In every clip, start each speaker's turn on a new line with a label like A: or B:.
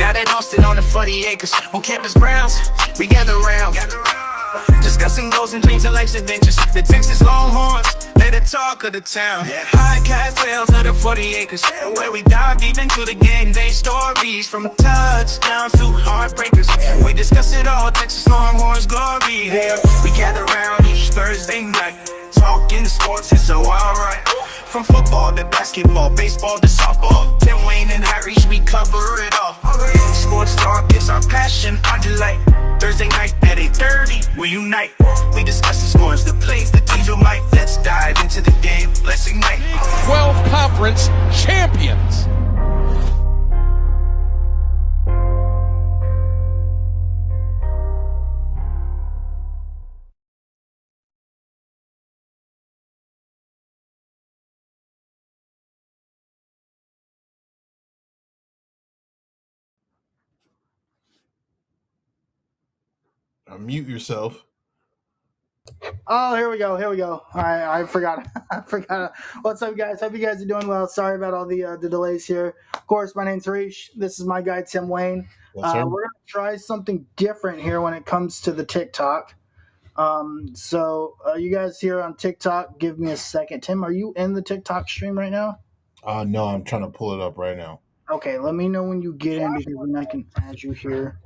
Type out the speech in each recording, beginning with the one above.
A: Now that Austin on the 40 acres, on campus grounds, we gather round. Discussing goals and dreams and life's adventures. The Texas Longhorns, they the talk of the town. High castles of the 40 acres, where we dive deep into the game day stories. From touchdowns to heartbreakers, we discuss it all. Texas Longhorns glory. There we gather round each Thursday night, talking sports, it's so alright. From football to basketball, baseball to softball, Tim Wayne and Harry, we cover it all. Sports talk is our passion, our delight. Thursday night at 8:30, we unite. We discuss the scores, the plays, the teams who might. Let's dive into the game, let's ignite.
B: 12 conference champions.
C: Mute yourself.
D: Oh, here we go. I forgot. I forgot. What's up, guys? Hope you guys are doing well. Sorry about all the delays here. Of course, my name's Reesh. This is my guy, Tim Wayne.
C: Yes,
D: we're going to try something different here when it comes to the TikTok. So you guys here on TikTok, give me a second. Tim, are you in the TikTok stream right now?
C: No, I'm trying to pull it up right now.
D: Okay, let me know when you get in because then I can add you here.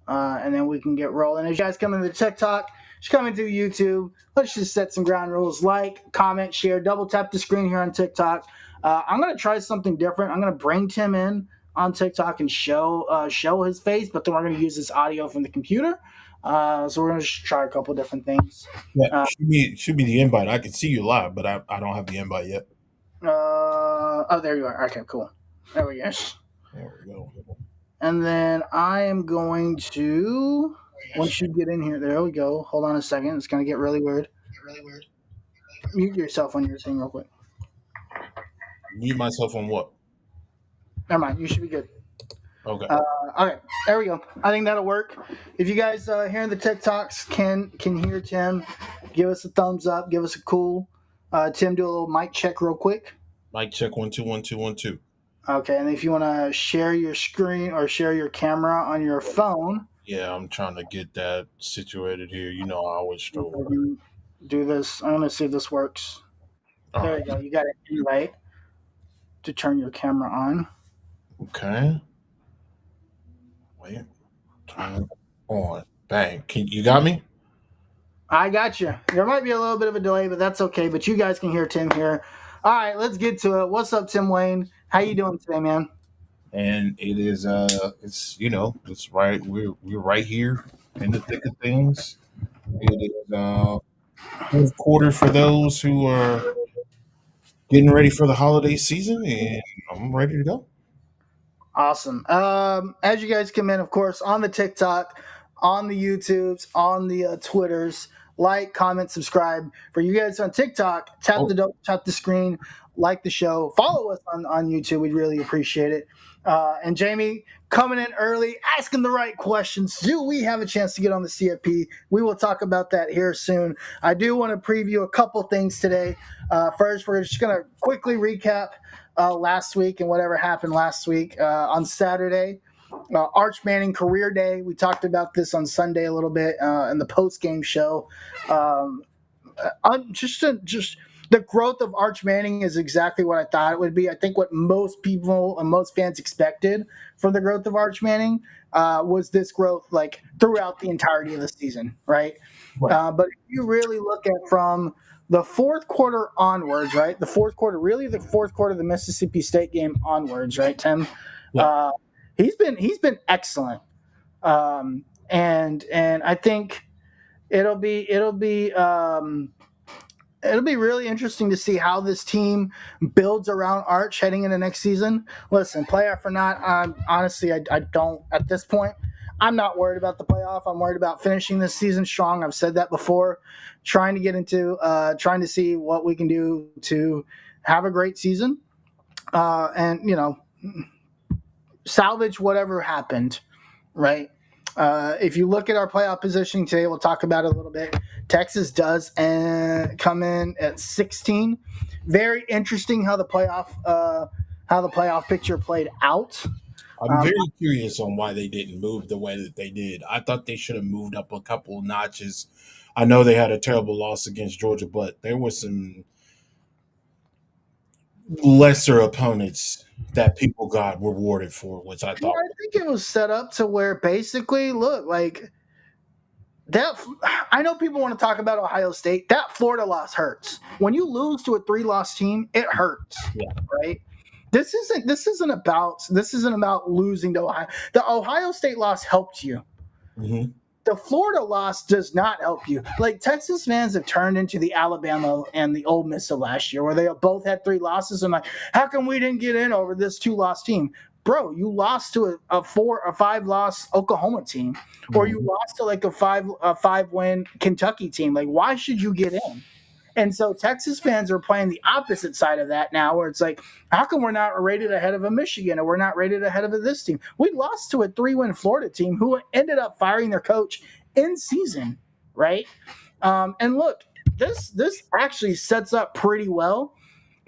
D: And then we can get rolling. As you guys come into the TikTok, just come into YouTube. Let's just set some ground rules. Like, comment, share, double tap the screen here on TikTok. I'm going to try something different. I'm going to bring Tim in on TikTok and show his face, but then we're going to use this audio from the computer. So we're going to just try a couple different things.
C: Yeah, should be the invite. I can see you live, but I don't have the invite yet.
D: Oh, there you are. Okay, cool. There we go.
C: There we go.
D: And then I am going to, once you get in here, there we go. Hold on a second. It's going to get really weird. Mute yourself on your thing real quick.
C: Mute myself on what?
D: Never mind. You should be good.
C: Okay.
D: All right. There we go. I think that'll work. If you guys here in the TikToks can hear Tim, give us a thumbs up. Give us a cool. Tim, do a little mic check real quick.
C: Mic check 1 2 1 2 1 2.
D: Okay, and if you want to share your screen or share your camera on your phone.
C: Yeah, I'm trying to get that situated here. You know, I always struggle.
D: Do this. I'm going to see if this works. There you go. You got an invite to turn your camera on.
C: Okay. Wait. Turn on. Bang. You got me?
D: I got you. There might be a little bit of a delay, but that's okay. But you guys can hear Tim here. All right, let's get to it. What's up, Tim Wayne? How you doing today, man?
C: And it is it's right. We're right here in the thick of things. It is fourth quarter for those who are getting ready for the holiday season, and I'm ready to go.
D: Awesome. As you guys come in, of course, on the TikTok, on the YouTubes, on the Twitters, like, comment, subscribe. For you guys on TikTok, tap the screen, like the show, follow us on YouTube. We'd really appreciate it. And Jamie, coming in early, asking the right questions. Do we have a chance to get on the CFP? We will talk about that here soon. I do want to preview a couple things today. First, we're just going to quickly recap last week and whatever happened last week. On Saturday, Arch Manning career day. We talked about this on Sunday a little bit in the post-game show. Just the growth of Arch Manning is exactly what I thought it would be. I think what most people and most fans expected from the growth of Arch Manning was this growth like throughout the entirety of the season, right? But if you really look at from the fourth quarter onwards, right? The fourth quarter of the Mississippi State game onwards, right, Tim? Yeah. He's been excellent, and I think it'll be really interesting to see how this team builds around Arch heading into next season. Listen, playoff or not, honestly, I don't at this point. I'm not worried about the playoff. I'm worried about finishing this season strong. I've said that before. Trying to see what we can do to have a great season, and salvage whatever happened, right? If you look at our playoff positioning today, we'll talk about it a little bit. Texas does come in at 16. Very interesting how the playoff picture played out.
C: I'm very curious on why they didn't move the way that they did. I thought they should have moved up a couple of notches. I know they had a terrible loss against Georgia, but there were some lesser opponents that people got rewarded for, which I
D: Well,
C: thought.
D: I think it was set up to where basically, look, like that. I know people want to talk about Ohio State. That Florida loss hurts. When you lose to a 3-loss team, it hurts.
C: Yeah.
D: Right. This isn't about losing to Ohio. The Ohio State loss helped you.
C: Mm-hmm.
D: The Florida loss does not help you. Like Texas fans have turned into the Alabama and the Ole Miss of last year, where they both had 3 losses. And like, how come we didn't get in over this 2-loss team? Bro, you lost to a 5-loss Oklahoma team, or you lost to like a 5-win Kentucky team. Like, why should you get in? And so Texas fans are playing the opposite side of that now, where it's like, how come we're not rated ahead of a Michigan, or we're not rated ahead of this team? We lost to a 3-win Florida team who ended up firing their coach in season, right? And look, this actually sets up pretty well,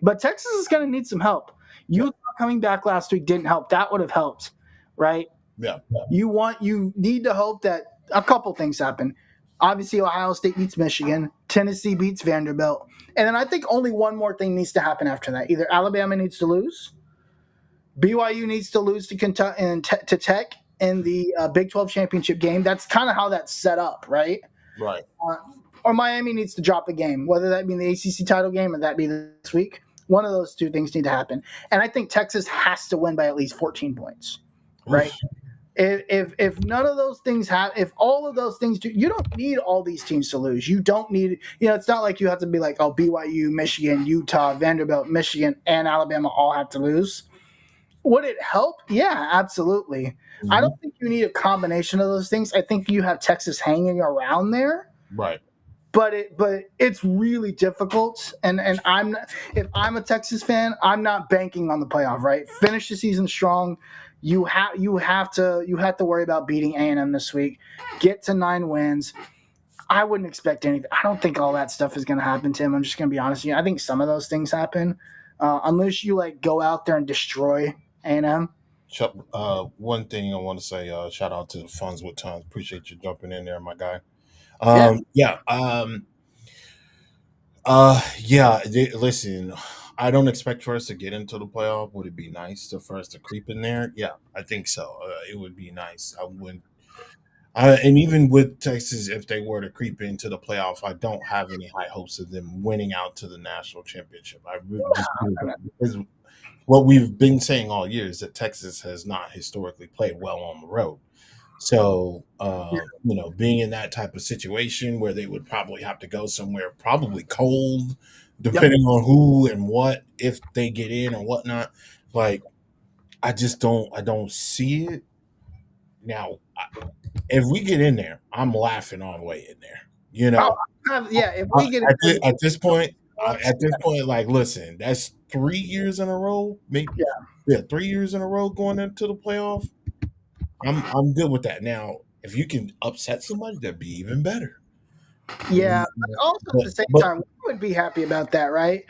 D: but Texas is going to need some help. Utah coming back last week didn't help. That would have helped, right?
C: Yeah.
D: You need to hope that a couple things happen. Obviously, Ohio State beats Michigan. Tennessee beats Vanderbilt. And then I think only one more thing needs to happen after that. Either Alabama needs to lose, BYU needs to lose to Kentucky and to Tech in the Big 12 championship game. That's kind of how that's set up, right?
C: Right.
D: Or Miami needs to drop a game, whether that be in the ACC title game or that be this week. One of those two things need to happen. And I think Texas has to win by at least 14 points, right?
C: Oof.
D: If none of those things if all of those things do, you don't need all these teams to lose. You don't need, it's not like you have to be like, oh, BYU, Michigan, Utah, Vanderbilt, Michigan, and Alabama all have to lose. Would it help? Yeah, absolutely.
C: Mm-hmm.
D: I don't think you need a combination of those things. I think you have Texas hanging around there.
C: Right.
D: But it's really difficult, and if I'm a Texas fan, I'm not banking on the playoff. Right, finish the season strong. You have to worry about beating A&M this week. Get to 9 wins. I wouldn't expect anything. I don't think all that stuff is going to happen, Tim. I'm just going to be honest with you. I think some of those things happen, unless you like go out there and destroy A&M.
C: One thing I want to say, shout out to Funds with Tons. Appreciate you jumping in there, my guy. Listen, I don't expect for us to get into the playoff. Would it be nice for us to creep in there? Yeah, I think so. It would be nice. I wouldn't. And even with Texas, if they were to creep into the playoff, I don't have any high hopes of them winning out to the national championship. I really just because what we've been saying all year is that Texas has not historically played well on the road. So, being in that type of situation where they would probably have to go somewhere probably cold, depending on who and what, if they get in or whatnot, like, I don't see it. Now, if we get in there, I'm laughing all the way in there.
D: If we get
C: at this point, like, listen, that's 3 years in a row, maybe. Yeah, 3 years in a row going into the playoff. I'm good with that. Now, if you can upset somebody, that'd be even better.
D: Yeah, but also at the same time, we would be happy about that, right?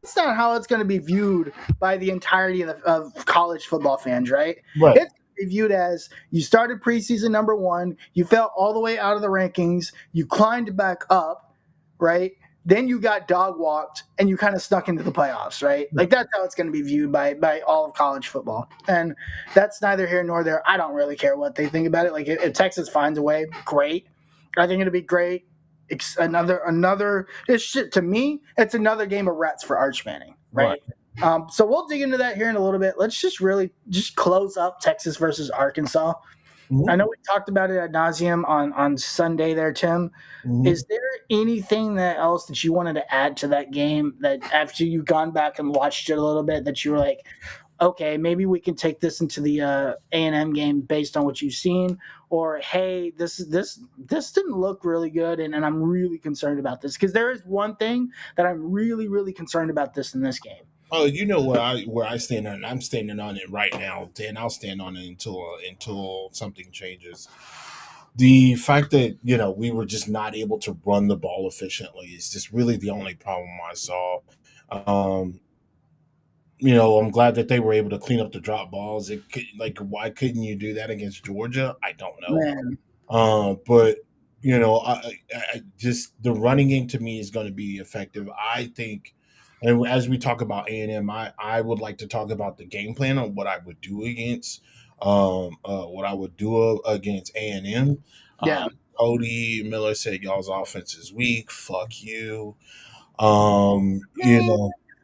D: It's not how it's going to be viewed by the entirety of college football fans, right?
C: Right.
D: It's viewed as you started preseason number 1, you fell all the way out of the rankings, you climbed back up, right? Then you got dog walked and you kind of snuck into the playoffs, right? Like that's how it's going to be viewed by all of college football. And that's neither here nor there. I don't really care what they think about it. Like if Texas finds a way, great. I think it'll be great. It's to me, it's another game of rats for Arch Manning, right? So we'll dig into that here in a little bit. Let's just close up Texas versus Arkansas. Mm-hmm. I know we talked about it ad nauseum on Sunday there, Tim. Mm-hmm. Is there anything else that you wanted to add to that game that after you've gone back and watched it a little bit that you were like, okay, maybe we can take this into the A&M game based on what you've seen, or hey, this didn't look really good, and I'm really concerned about this? Because there is one thing that I'm really, really concerned about in this game.
C: Oh, you know where I stand on. I'm standing on it right now, and I'll stand on it until something changes. The fact that we were just not able to run the ball efficiently is just really the only problem I saw. I'm glad that they were able to clean up the drop balls. Why couldn't you do that against Georgia? I don't know.
D: Man,
C: But I just the running game to me is going to be effective. I think, and as we talk about A&M, I would like to talk about the game plan on what I would do against A&M.
D: yeah.
C: Cody Miller said y'all's offense is weak. Fuck you.
D: Man,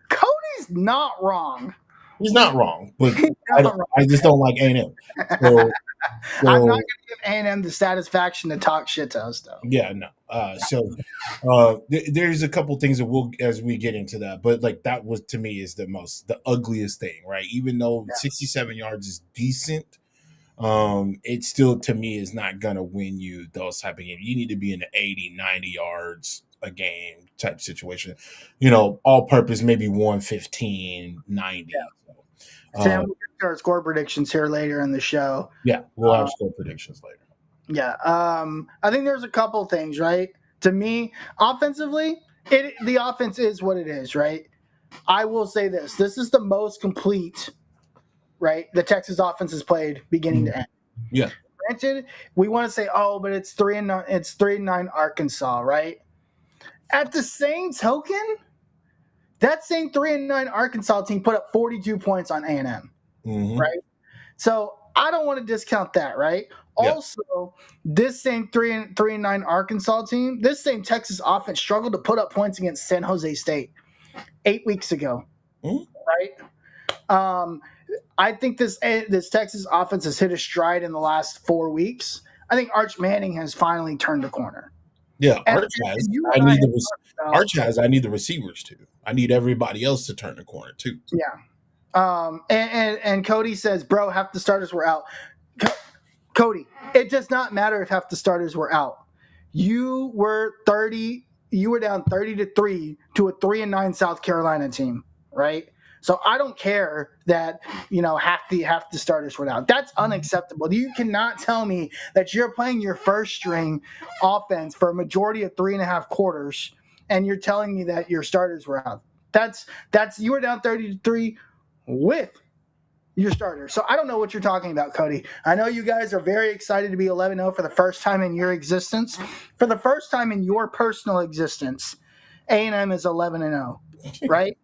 D: Cody's not wrong.
C: He's not wrong, but
D: He's not wrong.
C: I just don't like A&M. So
D: I'm not going to give A&M the satisfaction to talk shit to us, though.
C: yeah, no. There's a couple things that we'll as we get into that, but like that was to me is the ugliest thing, right? Even though 67 yards is decent, it still to me is not gonna win you those type of games. You need to be in the 80, 90 yards a game type situation. All purpose maybe 115, 90.
D: Sam, we'll get to our score predictions here later in the show.
C: Yeah, we'll have score predictions later.
D: Yeah. I think there's a couple things, right? To me, offensively, the offense is what it is, right? I will say this. This is the most complete, right? The Texas offense has played beginning to end.
C: Yeah.
D: Granted, we want to say, oh, but it's 3-9 Arkansas, right? At the same token, that same 3-9 Arkansas team put up 42 points on A&M, right? So I don't want to discount that, right?
C: Yeah.
D: Also, this same 3-9 Arkansas team, this same Texas offense struggled to put up points against San Jose State 8 weeks ago, right? I think this Texas offense has hit a stride in the last 4 weeks. I think Arch Manning has finally turned the corner.
C: Yeah, Arch has. I need the receivers too. I need everybody else to turn the corner too.
D: Yeah. And Cody says, bro, half the starters were out. Cody, it does not matter if half the starters were out. You were down 30-3 to a 3-9 South Carolina team, right? So I don't care that half the starters were out. That's unacceptable. You cannot tell me that you're playing your first string offense for a majority of 3.5 quarters, and you're telling me that your starters were out. That's you were down 30-3 with your starter. So I don't know what you're talking about, Cody. I know you guys are very excited to be 11-0 for the first time in your existence. For the first time in your personal existence, A&M is 11-0, right?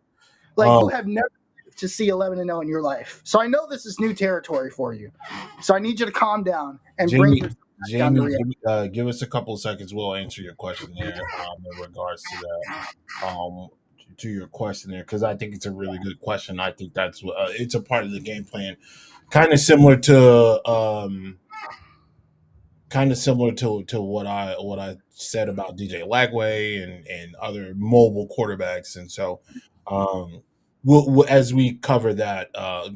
D: Like you have never lived to see 11-0 in your life. So I know this is new territory for you. So I need you to calm down and bring yourself down to reality.
C: Give us a couple of seconds. We'll answer your question there in regards to that. To your question there, because I think it's a really good question. I think that's it's a part of the game plan, kind of similar to what I said about DJ Lagway and other mobile quarterbacks. And so we'll as we cover that,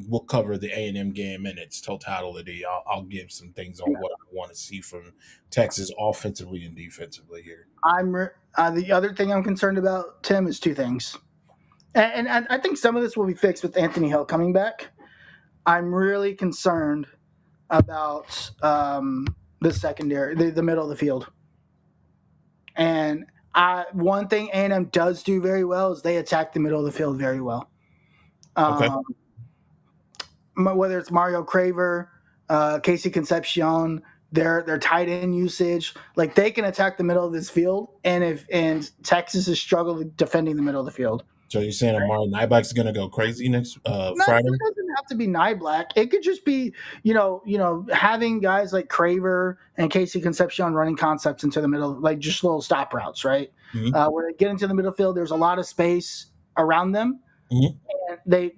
C: we'll cover the A&M game in its totality. I'll give some things on what I want to see from Texas offensively and defensively here.
D: The other thing I'm concerned about, Tim, is two things. And I think some of this will be fixed with Anthony Hill coming back. I'm really concerned about the secondary, the middle of the field. And one thing A&M does do very well is they attack the middle of the field very well.
C: Okay.
D: Whether it's Mario Craver, Casey Concepcion, their tight end usage, like they can attack the middle of this field. And Texas has struggled defending the middle of the field.
C: So you're saying Amari Nyblack's going to go crazy next Friday?
D: It doesn't have to be Nyblack. It could just be, having guys like Craver and Casey Concepcion running concepts into the middle, like just little stop routes, right? Mm-hmm. Where they get into the middle field, there's a lot of space around them, and they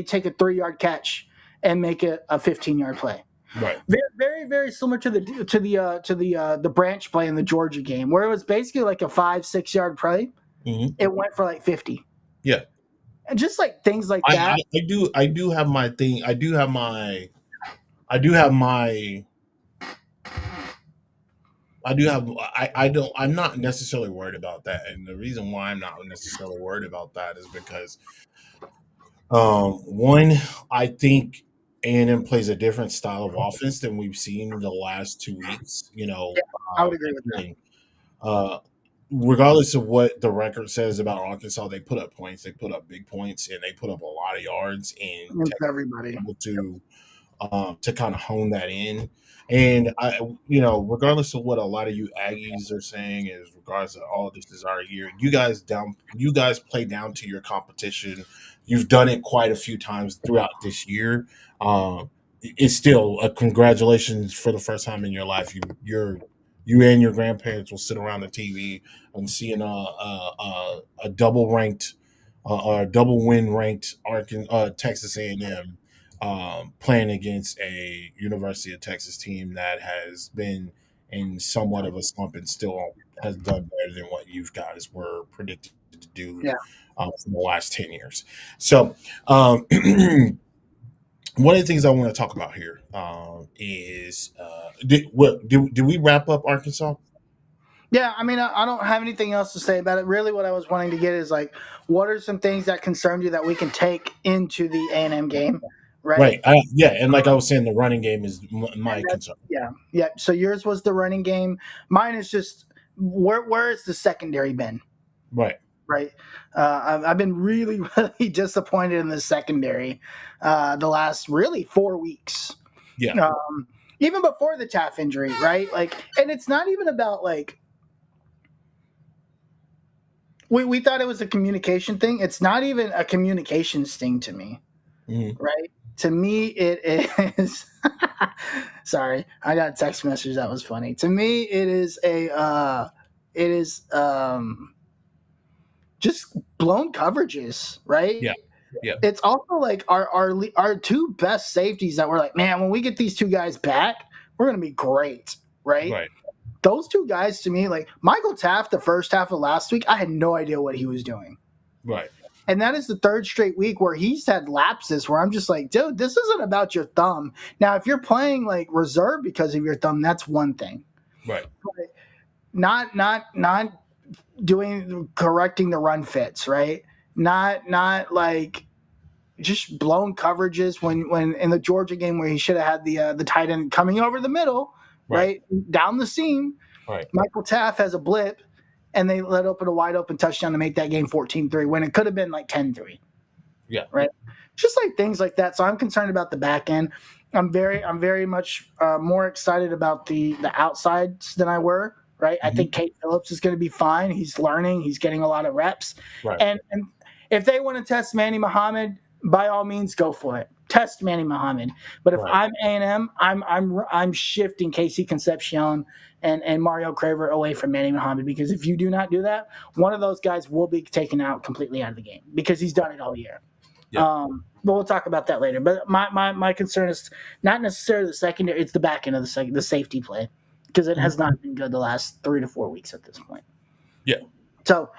D: take a 3-yard catch and make it a 15-yard play.
C: Right.
D: Very, very, very similar to the branch play in the Georgia game, where it was basically like a 5-6 yard play. Mm-hmm. It went for like 50.
C: Yeah.
D: And just like things like that.
C: I do have my thing. I'm not necessarily worried about that. And the reason why I'm not necessarily worried about that is because one, I think A&M plays a different style of offense than we've seen in the last 2 weeks.
D: I would agree with that.
C: regardless of what the record says about Arkansas, they put up points. They put up big points, and they put up a lot of yards. And
D: Against
C: Texas
D: everybody.
C: was able to kind of hone that in. And regardless of what a lot of you Aggies are saying, is regardless of all this is our year, you guys play down to your competition. You've done it quite a few times throughout this year. It's still a congratulations for the first time in your life. You and your grandparents will sit around the TV and seeing a double ranked or a double win ranked Texas A&M playing against a University of Texas team that has been in somewhat of a slump and still has done better than what you guys were predicted to do
D: Yeah.
C: for the last 10 years. So, one of the things I want to talk about here is did we wrap up Arkansas?
D: Yeah, I mean, I don't have anything else to say about it. Really, what I was wanting to get is like, what are some things that concern you that we can take into the A&M game, right?
C: Right. Yeah, and like I was saying, the running game is my concern.
D: Yeah. So yours was the running game. Mine is just where is the secondary been,
C: Right.
D: right? I've been really, really disappointed in the secondary the last really 4 weeks.
C: Yeah.
D: Even before the Taft injury, right? Like, and it's not even about like. We thought it was a communication thing. It's not even a communications thing to me, right? To me, it is. Sorry, I got a text message that was funny. To me, it is just blown coverages, right?
C: Yeah. Yeah.
D: It's also like our two best safeties that we're like, man, when we get these two guys back, we're gonna be great, right?
C: Right.
D: Those two guys to me, like Michael Taft, the first half of last week, I had no idea what he was doing.
C: Right.
D: And that is the third straight week where he's had lapses where I'm just like, dude, this isn't about your thumb. Now, if you're playing like reserve because of your thumb, that's one thing.
C: Right.
D: But not doing correcting the run fits, right? Not like just blown coverages when in the Georgia game where he should have had the tight end coming over the middle, right? Down the seam.
C: Right.
D: Michael Taft has a blip, and they let open a wide open touchdown to make that game 14-3 when it could have been like 10-3.
C: Yeah.
D: Right. Just like things like that. So I'm concerned about the back end. I'm very much more excited about the outsides than I were. Right. I think Kate Phillips is going to be fine. He's learning. He's getting a lot of reps.
C: Right.
D: And if they want to test Manny Muhammad, by all means, go for it. Test Manny Muhammad. But if I'm A&M, I'm shifting Casey Concepcion and Mario Craver away from Manny Muhammad, because if you do not do that, one of those guys will be taken out completely out of the game because he's done it all year.
C: Yeah.
D: But we'll talk about that later. But my concern is not necessarily the secondary; it's the back end of the safety play, because it has not been good the last 3 to 4 weeks at this point.
C: Yeah.
D: So,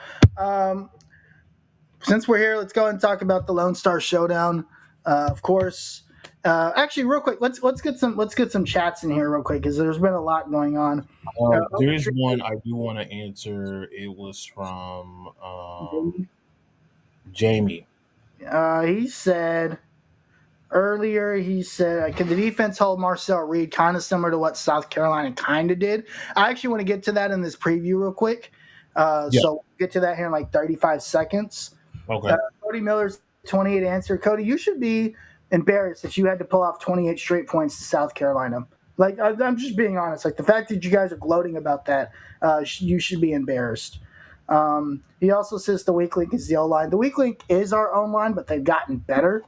D: since we're here, let's go and talk about the Lonestar Showdown. Of course, actually, real quick, let's get some chats in here real quick, because there's been a lot going on.
C: There is one I do want to answer. It was from Jamie.
D: He said earlier, can the defense hold Marcel Reed kind of similar to what South Carolina kind of did? I actually want to get to that in this preview real quick. So we'll get to that here in like 35 seconds.
C: Okay.
D: Cody Miller's 28 answer. Cody, you should be embarrassed that you had to pull off 28 straight points to South Carolina. Like, I'm just being honest. Like, the fact that you guys are gloating about that, you should be embarrassed. He also says the weak link is the O-line. The weak link is our own line, but they've gotten better.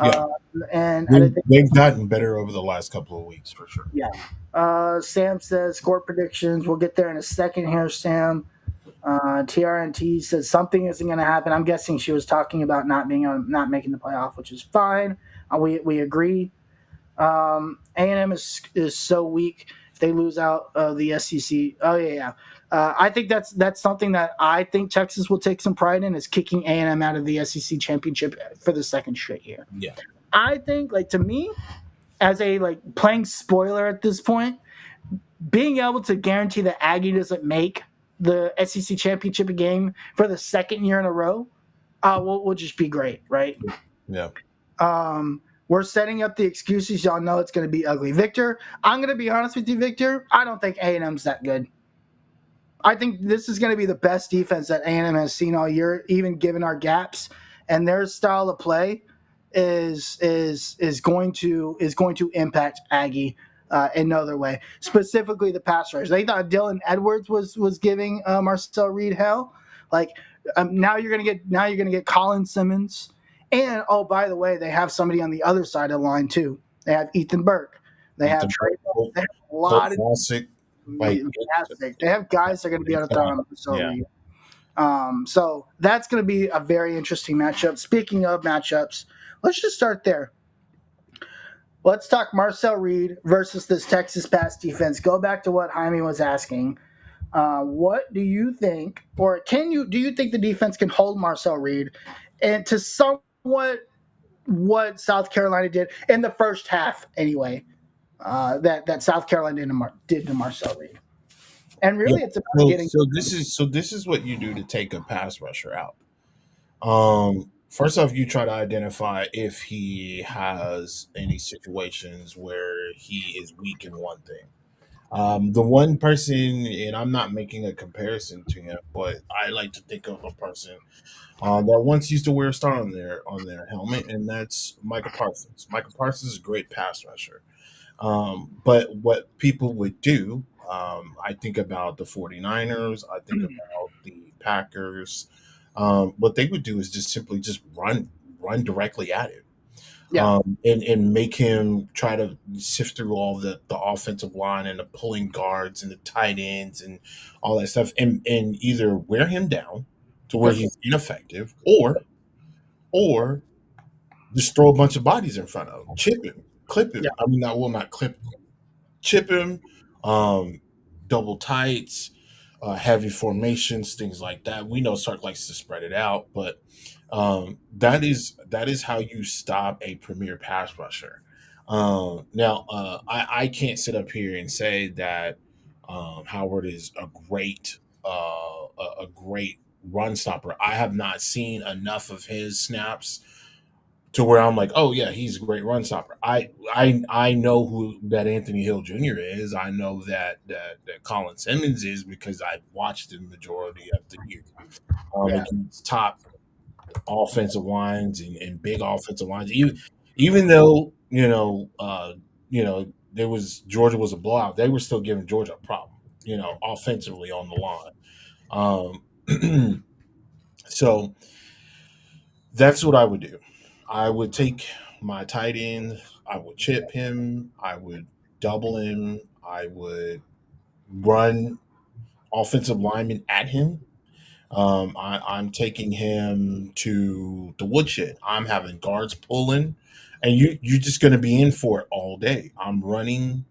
C: Yeah.
D: And
C: they've gotten better over the last couple of weeks, for sure.
D: Yeah. Sam says score predictions. We'll get there in a second here, Sam. TRNT says something isn't going to happen. I'm guessing she was talking about not making the playoff, which is fine. We agree. A&M is so weak. If they lose out the SEC, I think that's something that I think Texas will take some pride in, is kicking A&M out of the SEC championship for the second straight year.
C: Yeah.
D: I think, like, to me, as a playing spoiler at this point, being able to guarantee that Aggie doesn't make the SEC championship game for the second year in a row will just be great, right?
C: Yeah.
D: We're setting up the excuses. Y'all know it's going to be ugly. Victor, I'm going to be honest with you, Victor. I don't think A&M's that good. I think this is going to be the best defense that A&M has seen all year, even given our gaps. And their style of play is going to impact Aggie in no other way. Specifically, the pass rush. They thought Dylan Edwards was giving Marcel Reed hell. Like now you're gonna get Colin Simmons, and oh by the way, they have somebody on the other side of the line too. They have Ethan Burke. They have Trey. They have a lot of
C: classic. Like,
D: fantastic. They have guys that are going to be able to throw on Marcel
C: yeah.
D: Reed. So that's going to be a very interesting matchup. Speaking of matchups, let's just start there. Let's talk Marcel Reed versus this Texas pass defense. Go back to what Jaime was asking. What do you think, or do you think the defense can hold Marcel Reed and to somewhat what South Carolina did in the first half anyway? That South Carolina did to Marcel Reed. And really, it's about getting.
C: So this is what you do to take a pass rusher out. First off, you try to identify if he has any situations where he is weak in one thing. The one person, and I'm not making a comparison to him, but I like to think of a person that once used to wear a star on their helmet, and that's Micah Parsons. Micah Parsons is a great pass rusher. But what people would do, I think about the 49ers, I think about the Packers. What they would do is just simply just run directly at him.
D: Yeah.
C: And make him try to sift through all the offensive line and the pulling guards and the tight ends and all that stuff, and either wear him down to where he's ineffective, or just throw a bunch of bodies in front of him, chip him, clip him.
D: Yeah.
C: I mean, not clip him, chip him, double tights, heavy formations, things like that. We know Sark likes to spread it out, but that is how you stop a premier pass rusher. Now, I can't sit up here and say that Howard is a great run stopper. I have not seen enough of his snaps to where I'm like, oh yeah, he's a great run stopper. I know who that Anthony Hill Jr. is. I know that Colin Simmons is because I watched the majority of the year against top offensive lines and big offensive lines. Even though there was Georgia was a blowout, they were still giving Georgia a problem. Offensively on the line. So that's what I would do. I would take my tight end. I would chip him. I would double him. I would run offensive linemen at him. I'm taking him to the woodshed. I'm having guards pulling, and you're just going to be in for it all day. I'm running.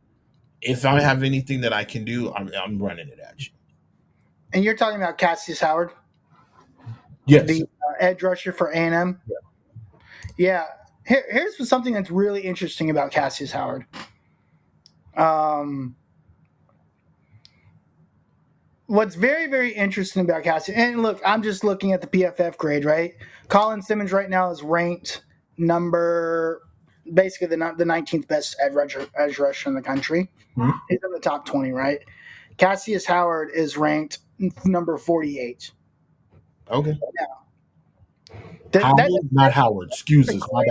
C: If I have anything that I can do, I'm running it at you.
D: And you're talking about Cassius Howard,
C: Yes.
D: the edge rusher for A&M. Yeah. Here's something that's really interesting about Cassius Howard. What's very, very interesting about Cassius, and look, I'm just looking at the PFF grade, right? Colin Simmons right now is ranked basically the 19th best edge rusher in the country.
C: Mm-hmm.
D: He's in the top 20, right? Cassius Howard is ranked number 48.
C: Okay.
D: Yeah.
C: Not Howard. Excuses. My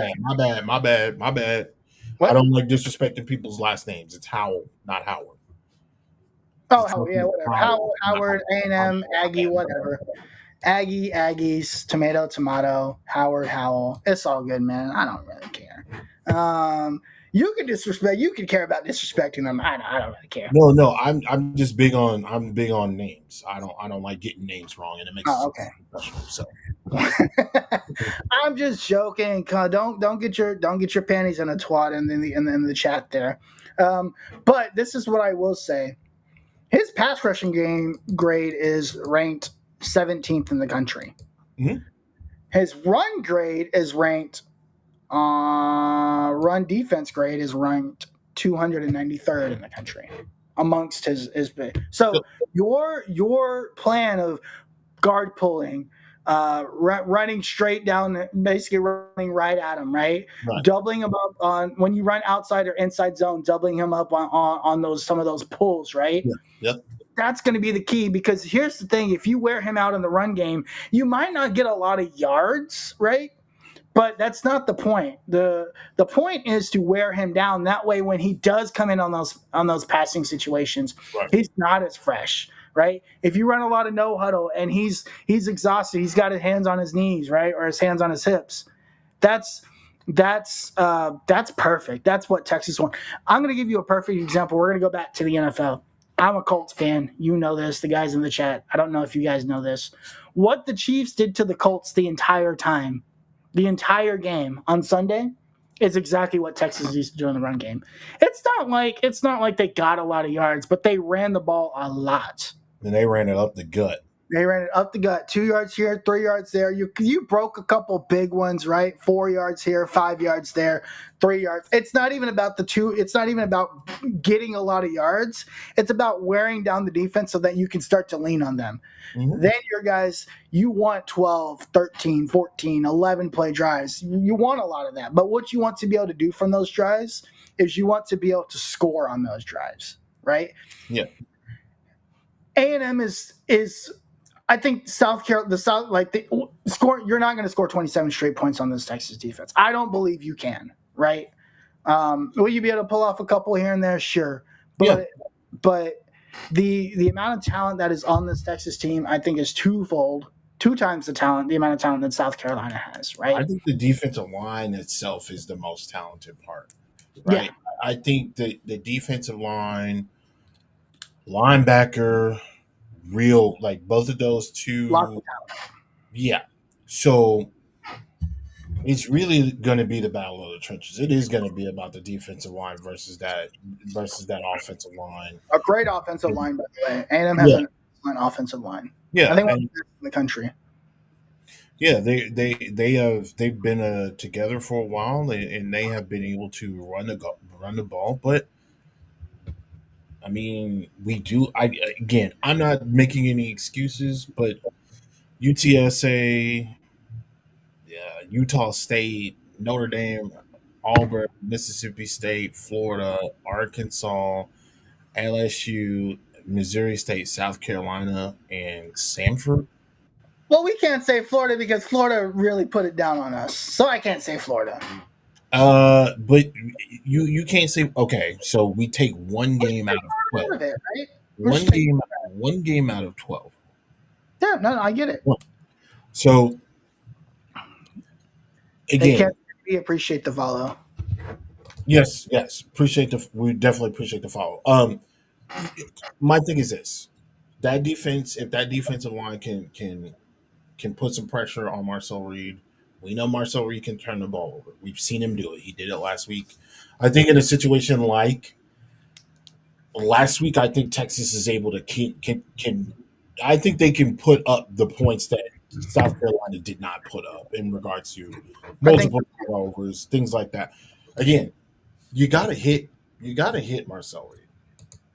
C: bad.
D: What?
C: I don't like disrespecting people's last names. It's Howell, not Howard.
D: Oh, yeah, whatever. Howard, A&M, Aggie, whatever. Aggies, tomato, Howell. It's all good, man. I don't really care. You can care about disrespecting them. I don't really care.
C: No, I'm just big on names. I don't like getting names wrong, and it makes it
D: okay.
C: professional. So
D: I'm just joking. Don't get your panties in a twat in the chat there. But this is what I will say. His pass rushing game grade is ranked 17th in the country.
C: Mm-hmm.
D: His run grade is ranked. Run defense grade is ranked 293rd in the country amongst his. So your plan of guard pulling, running straight down, basically running right at him, right?
C: Right.
D: Doubling him up on when you run outside or inside zone, doubling him up on those some of those pulls, right?
C: Yeah. Yep.
D: That's going to be the key because here's the thing: if you wear him out in the run game, you might not get a lot of yards, right? But that's not the point. The point is to wear him down. That way, when he does come in on those passing situations,
C: Right.
D: he's not as fresh, right? If you run a lot of no huddle and he's exhausted, he's got his hands on his knees, right, or his hands on his hips. That's perfect. That's what Texas wants. I'm going to give you a perfect example. We're going to go back to the NFL. I'm a Colts fan. You know this. The guys in the chat. I don't know if you guys know this. What the Chiefs did to the Colts the entire time, the entire game on Sunday, is exactly what Texas used to do in the run game. It's not like they got a lot of yards, but they ran the ball a lot.
C: And they ran it up the gut.
D: They ran it up the gut, 2 yards here, 3 yards there. You broke a couple big ones, right? 4 yards here, 5 yards there, 3 yards. It's not even about the two. It's not even about getting a lot of yards. It's about wearing down the defense so that you can start to lean on them. Mm-hmm. Then your guys, you want 12, 13, 14, 11 play drives. You want a lot of that. But what you want to be able to do from those drives is you want to be able to score on those drives, right?
C: Yeah.
D: A&M is I think South Carolina, you're not going to score 27 straight points on this Texas defense. I don't believe you can, right? Will you be able to pull off a couple here and there? Sure. But the amount of talent that is on this Texas team, I think, is two times the amount of talent that South Carolina has, right?
C: I think the defensive line itself is the most talented part, right? Yeah. I think the defensive line, linebacker, both of those two. Yeah. So it's really going to be the battle of the trenches. It is going to be about the defensive line versus that offensive line.
D: A great offensive line, by the way. A&M has an excellent offensive line.
C: Yeah.
D: I think one of the best in the country.
C: Yeah, they've been together for a while, and they have been able to run the ball, but I mean, I'm not making any excuses, but UTSA, Utah State, Notre Dame, Auburn, Mississippi State, Florida, Arkansas, LSU, Missouri State, South Carolina, and Samford.
D: Well, we can't say Florida because Florida really put it down on us, so I can't say Florida.
C: But you can't say, okay, so we take one game out of 12.
D: Right?
C: One game out of 12.
D: Yeah, no, I get it.
C: So again,
D: we appreciate the follow.
C: Yes, we definitely appreciate the follow. My thing is this: that defense, if that defensive line can put some pressure on Marcel Reed. We know Marcel Reed can turn the ball over. We've seen him do it. He did it last week. I think in a situation like last week, I think Texas is able to can I think they can put up the points that South Carolina did not put up in regards to multiple overs, things like that. Again, you gotta hit Marcel Reed.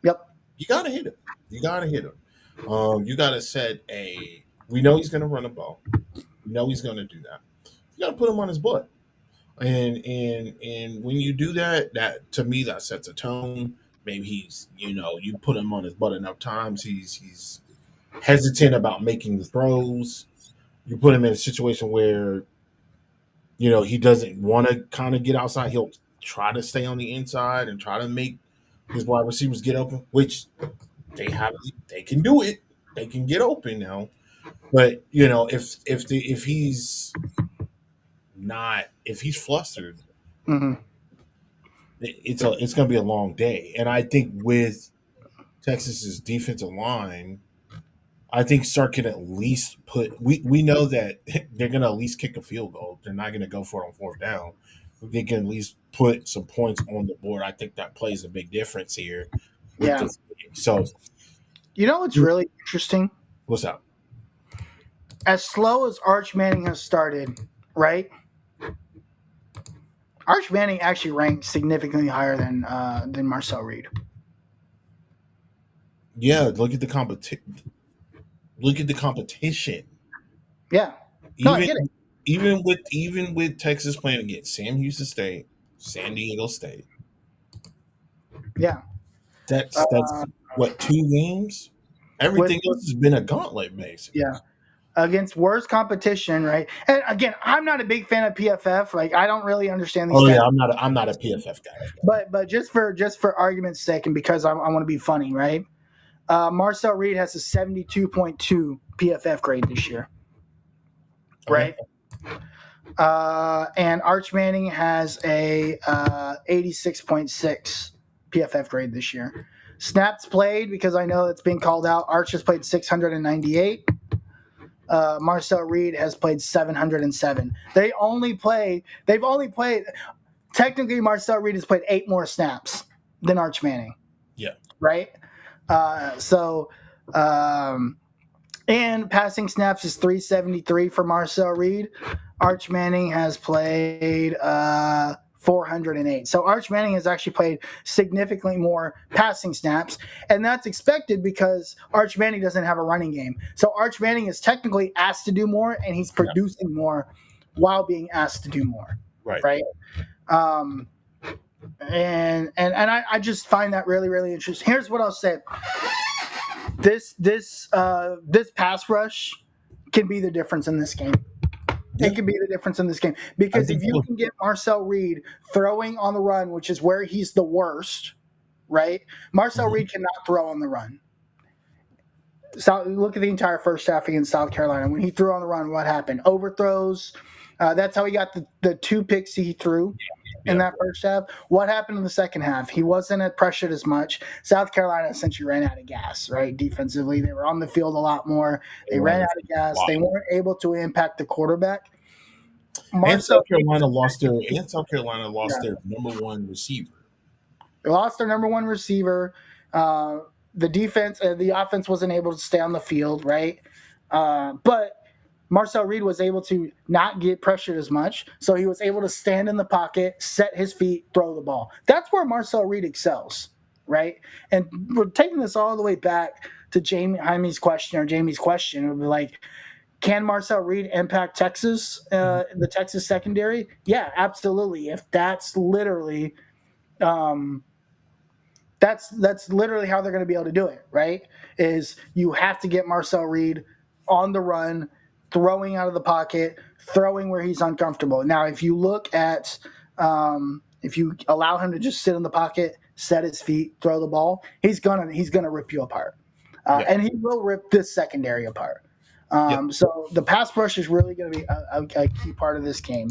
D: Yep.
C: You gotta hit him. You gotta set we know he's gonna run a ball. We know he's gonna do that. You got to put him on his butt, and when you do that, that to me that sets a tone. Maybe he's you put him on his butt enough times, he's hesitant about making the throws. You put him in a situation where he doesn't want to kind of get outside. He'll try to stay on the inside and try to make his wide receivers get open, which they can do it. They can get open now, but if he's flustered,
D: mm-hmm.
C: it's going to be a long day. And I think with Texas's defensive line, I think Sark can at least we know that they're going to at least kick a field goal. They're not going to go for it on fourth down. They can at least put some points on the board. I think that plays a big difference here. So,
D: what's really interesting?
C: What's up?
D: As slow as Arch Manning has started, right? Arch Manning actually ranked significantly higher than Marcel Reed.
C: Yeah, look at the competition.
D: Yeah. No, I
C: Even
D: get it.
C: even with Texas playing against Sam Houston State, San Diego State,
D: Yeah.
C: that's
D: Uh,
C: what, 2 games.
D: with
C: Everything else has been a gauntlet, basically.
D: yeah, against worse competition, right? And again, I'm not a big fan of PFF. Like, I don't really understand these
C: Oh yeah,
D: stats.
C: I'm not a PFF guy.
D: But just for argument's sake, and because I want to be funny, right? Marcel Reed has a 72.2 PFF grade this year,
C: Okay.
D: right? And Arch Manning has a 86.6 PFF grade this year. Snaps played, because I know it's being called out. Arch has played 698. Marcel Reed has played 707. They've only played. Technically, Marcel Reed has played 8 more snaps than Arch Manning.
C: Yeah.
D: Right. So, and passing snaps is 373 for Marcel Reed. Arch Manning has played 408. So Arch Manning has actually played significantly more passing snaps, and that's expected because Arch Manning doesn't have a running game. So Arch Manning is technically asked to do more, and he's producing more while being asked to do more.
C: Right.
D: Right. And I just find that really, really interesting. Here's what I'll say. This pass rush can be the difference in this game.
C: Yeah.
D: It can be the difference in this game, because if you can get Marcel Reed throwing on the run, which is where he's the worst, right? Marcel Reed cannot throw on the run. So look at the entire first half against South Carolina. When he threw on the run, what happened? Overthrows. That's how he got the 2 picks he threw in that first half. What happened in the second half? He wasn't pressured as much. South Carolina essentially ran out of gas, right? Defensively, they were on the field a lot more. They ran out of gas. They weren't able to impact the quarterback.
C: And South Carolina lost their number 1 receiver.
D: They lost their number 1 receiver. The offense wasn't able to stay on the field, right? But Marcel Reed was able to not get pressured as much, so he was able to stand in the pocket, set his feet, throw the ball. That's where Marcel Reed excels, right? And we're taking this all the way back to Jamie's question. It would be like, can Marcel Reed impact Texas, the Texas secondary? Yeah, absolutely. If that's literally that's literally how they're going to be able to do it, right? Is you have to get Marcel Reed on the run, throwing out of the pocket, throwing where he's uncomfortable. Now, if you look at, if you allow him to just sit in the pocket, set his feet, throw the ball, he's gonna rip you apart, and he will rip this secondary apart. So the pass rush is really going to be a key part of this game.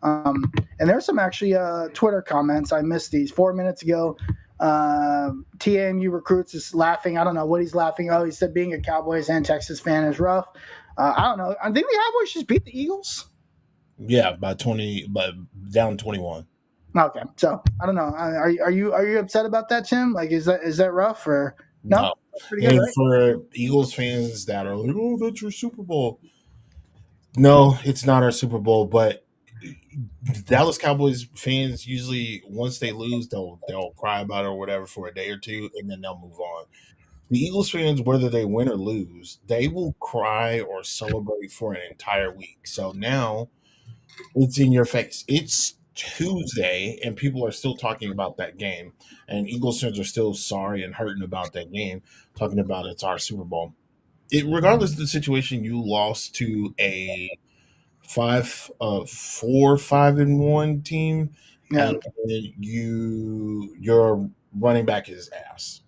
D: And there's some actually Twitter comments. I missed these 4 minutes ago. TAMU Recruits is laughing. I don't know what he's laughing. Oh, he said being a Cowboys and Texas fan is rough. I don't know. I think the Cowboys just beat the Eagles.
C: Yeah, by 20, but down 21.
D: Okay, so I don't know. Are you upset about that, Tim? Like, is that rough or no?
C: Pretty good, right? For Eagles fans that are like, "Oh, that's your Super Bowl." No, it's not our Super Bowl, but Dallas Cowboys fans usually, once they lose, they'll cry about it or whatever for a day or two, and then they'll move on. The Eagles fans, whether they win or lose, they will cry or celebrate for an entire week. So now it's in your face. It's Tuesday, and people are still talking about that game, and Eagles fans are still sorry and hurting about that game, talking about it's our Super Bowl. Regardless of the situation, you lost to a 4-5-1 team, and your running back is ass.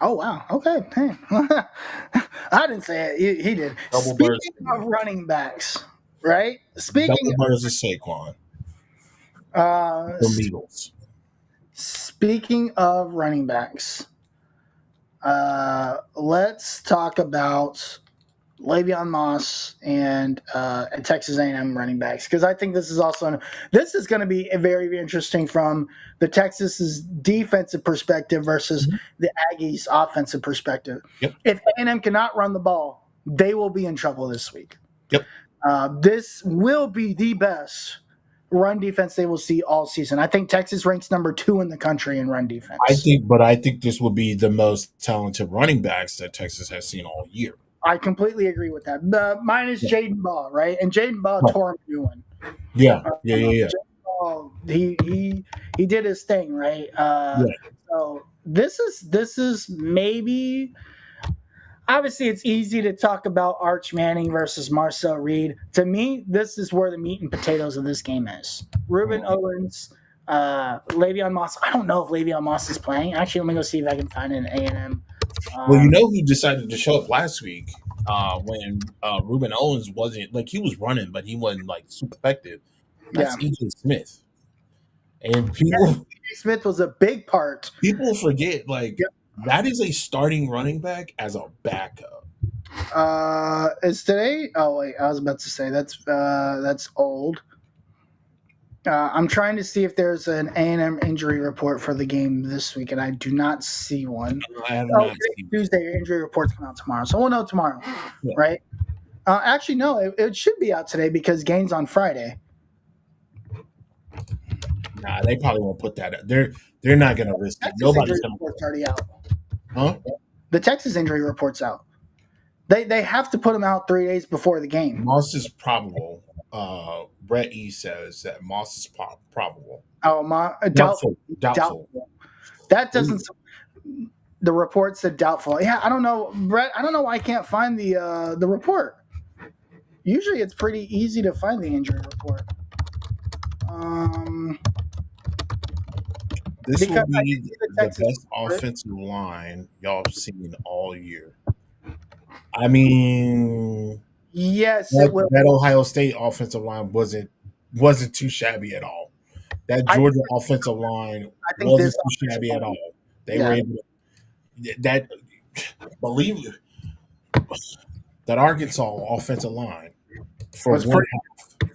D: Oh wow! Okay, hey. I didn't say it. He did. Speaking of running backs, right? Speaking
C: of Saquon. The Beatles.
D: Speaking of running backs, let's talk about Le'Veon Moss and Texas A&M running backs, because I think this is going to be very, very interesting from the Texas's defensive perspective versus the Aggies' offensive perspective.
C: Yep.
D: If A&M cannot run the ball, they will be in trouble this week.
C: Yep.
D: This will be the best run defense they will see all season. I think Texas ranks number 2 in the country in run defense.
C: I think this will be the most talented running backs that Texas has seen all year.
D: I completely agree with that. Mine is Jaden Ball, right? And Jaden Ball
C: Right.
D: tore him a new one.
C: Yeah,
D: Uh,
C: yeah.
D: Jaden Ball, he did his thing, right?
C: Yeah.
D: So this is maybe. Obviously, it's easy to talk about Arch Manning versus Marcel Reed. To me, this is where the meat and potatoes of this game is. Ruben Owens, Le'Veon Moss. I don't know if Le'Veon Moss is playing. Actually, let me go see if I can find an A&M.
C: Well, you know who decided to show up last week when Ruben Owens wasn't like he was running, but he wasn't like super effective.
D: Yeah.
C: That's EJ Smith, and
D: Yes, Smith was a big part.
C: people forget like
D: Yep.
C: that is a starting running back as a backup.
D: Is today? Oh wait, I was about to say that's old. I'm trying to see if there's an A&M injury report for the game this week, and I do not see one.
C: I have
D: Oh,
C: not
D: today's
C: seen.
D: Tuesday. Your injury reports come out tomorrow, so we'll know tomorrow,
C: Yeah.
D: right? Actually, no, it should be out today because game's on Friday.
C: Nah, they probably won't put that. They're not going to risk it.
D: Texas
C: Nobody's
D: injury
C: going to.
D: report's already out.
C: Huh?
D: The Texas injury report's out. They have to put them out 3 days before the game.
C: Moss is probable. Brett E says that Moss is probable.
D: Oh,
C: Doubtful.
D: That doesn't. The report said doubtful. Yeah, I don't know, Brett. I don't know why I can't find the report. Usually, it's pretty easy to find the injury report.
C: This will
D: Because I
C: be
D: did see
C: the
D: Texas
C: best
D: report.
C: offensive line y'all have seen all year. I mean,
D: Yes, it will.
C: that Ohio State offensive line wasn't too shabby at all. That Georgia offensive line
D: I think
C: wasn't
D: this
C: too shabby at all. They
D: Yeah.
C: were able to that believe it, that Arkansas offensive line for
D: Was
C: one half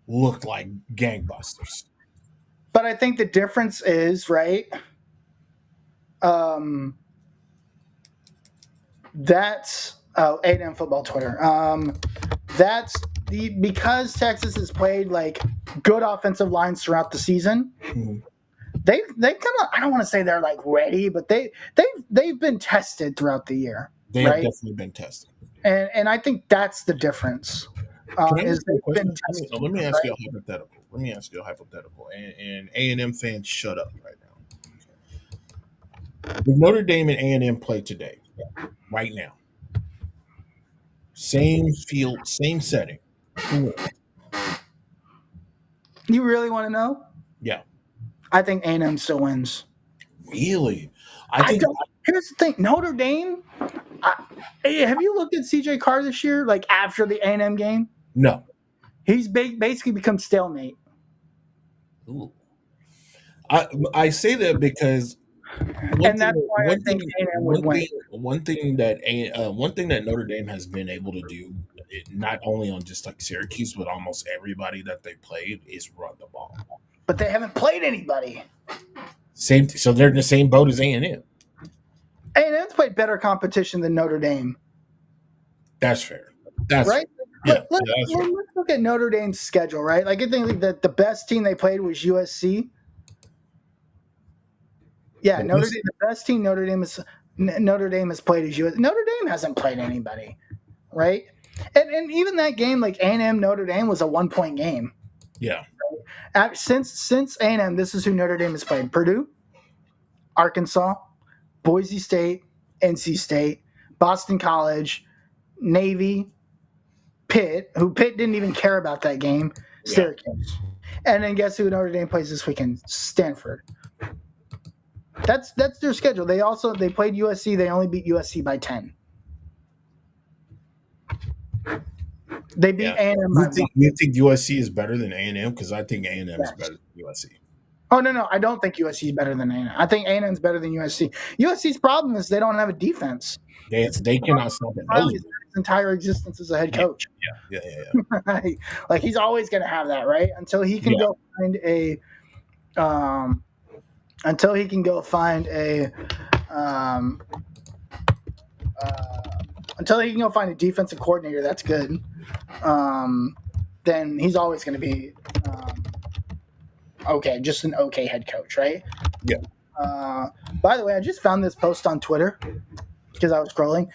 C: looked like gangbusters.
D: But I think the difference is, right? That's A&M football Twitter. That's because Texas has played like good offensive lines throughout the season.
C: Mhm.
D: They kind of, I don't want to say they're like ready, but they've been tested throughout the year.
C: They have
D: right?
C: definitely been tested.
D: And I think that's the difference.
C: Can I
D: Is
C: ask you a
D: they've
C: question?
D: been tested,
C: Let me ask you
D: right?
C: a hypothetical. And A&M fans, shut up right now. If Notre Dame and A&M play today, right now, same field, same setting. Who wins?
D: You really want to know?
C: Yeah,
D: I think A&M still wins.
C: really.
D: I don't. Here's the thing: Notre Dame. Have you looked at CJ Carr this year? Like after the A&M game,
C: No.
D: he's basically become stalemate.
C: Ooh. I say that because
D: And that's why I think A&M would win.
C: one thing that Notre Dame has been able to do, not only on just like Syracuse, but almost everybody that they played, is run the ball.
D: But they haven't played anybody.
C: So they're in the same boat as A&M.
D: A&M's played better competition than Notre Dame.
C: That's fair. That's
D: right.
C: Yeah,
D: Let's look at Notre Dame's schedule, right? Like I think that the best team they played was USC. Yeah, the best team Notre Dame has played is USC. Notre Dame hasn't played anybody, right? And even that game, like A&M Notre Dame, was a 1-point game.
C: Yeah.
D: Since A&M, this is who Notre Dame has played: Purdue, Arkansas, Boise State, NC State, Boston College, Navy, Pitt, who Pitt didn't even care about that game, Syracuse. And then guess who Notre Dame plays this weekend? Stanford. That's their schedule. They played USC. They only beat USC by 10. They beat A&M by 1.
C: You think USC is better than A&M? Because I think A&M is better than USC.
D: Oh, no. I don't think USC is better than A&M. I think A&M is better than USC. USC's problem is they don't have a defense.
C: They cannot stop it.
D: His entire existence as a head coach.
C: Yeah.
D: Like he's always going to have that, right? Until he can go find a defensive coordinator that's good, then he's always going to be just an okay head coach, right?
C: Yeah.
D: By the way, I just found this post on Twitter because I was scrolling.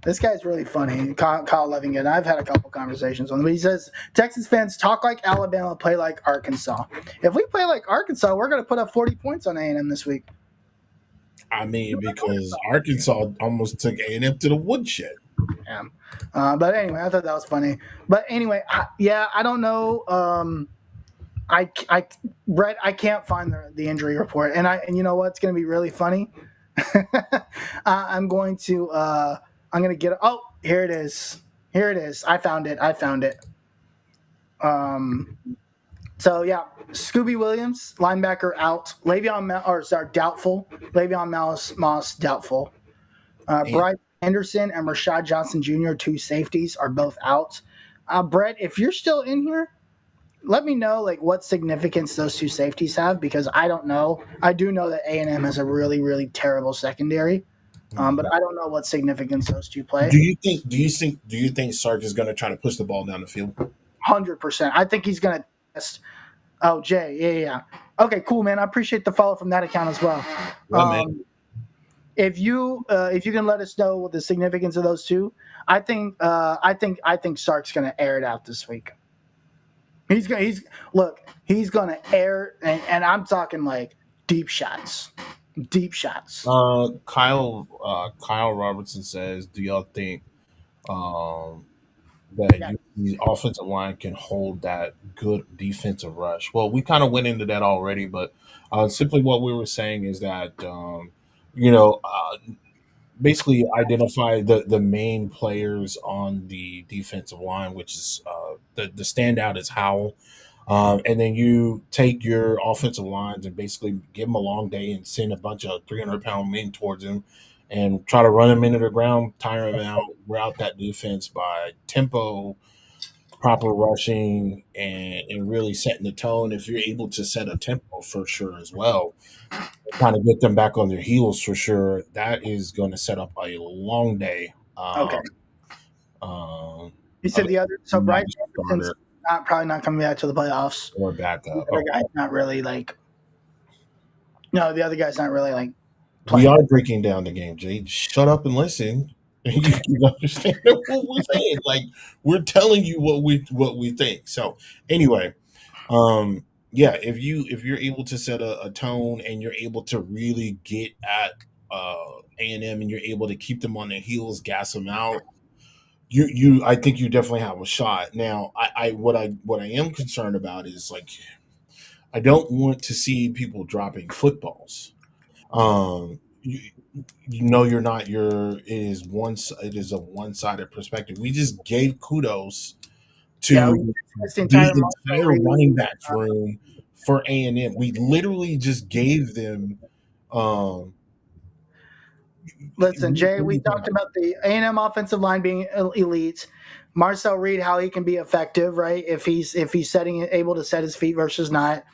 D: This guy's really funny, Kyle Levinger. I've had a couple conversations with him. He says Texas fans talk like Alabama, play like Arkansas. If we play like Arkansas, we're going to put up 40 points on A&M this week.
C: I mean, because Arkansas almost took A&M to the woodshed.
D: Yeah. But anyway, I thought that was funny. But anyway, I don't know. Brett, I can't find the injury report, and you know what's going to be really funny. I'm going to get. Oh, here it is. Here it is. I found it. So yeah, Scooby Williams, linebacker, out. Doubtful. Le'Veon Moss doubtful. Bryce Henderson and Rashad Johnson Jr., two safeties, are both out. Brett, if you're still in here, let me know like what significance those two safeties have, because I don't know. I do know that A&M has a really, really terrible secondary, but I don't know what significance those two play.
C: Do you think Sark is going to try to push the ball down the field?
D: 100%. I think he's going to test. Oh, Jay, yeah. Okay, cool, man. I appreciate the follow from that account as well.
C: Man.
D: If you can let us know what the significance of those two, I think Sark's going to air it out this week. He's gonna air, and I'm talking like deep shots.
C: Kyle Robertson says, "Do y'all think that the offensive line can hold that good defensive rush?" Well, we kind of went into that already, but simply what we were saying is that basically identify the main players on the defensive line, which is the standout is Howell. And then you take your offensive lines and basically give them a long day and send a bunch of 300-pound men towards them and try to run them into the ground, tire them out, route that defense by tempo, proper rushing, and really setting the tone. If you're able to set a tempo for sure as well, kind of get them back on their heels for sure, that is going to set up a long day.
D: Okay. You said the other, so Bryce Anderson's probably not coming back to the playoffs.
C: Or back up.
D: The other guy's not really like. No, the other guy's not really like.
C: We are breaking down the game, Jay. Shut up and listen. And you can understand what we're saying. Like, we're telling you what we think. So anyway, if you're able to set a tone and you're able to really get at A&M and you're able to keep them on their heels, gas them out, I think you definitely have a shot. Now, what I am concerned about is like I don't want to see people dropping footballs. You're not. It is a one-sided perspective. We just gave kudos to the entire running backs room for A&M. We literally just gave them.
D: Listen, Jay, we talked about the A&M offensive line being elite. Marcel Reed, how he can be effective, right? If he's able to set his feet versus not.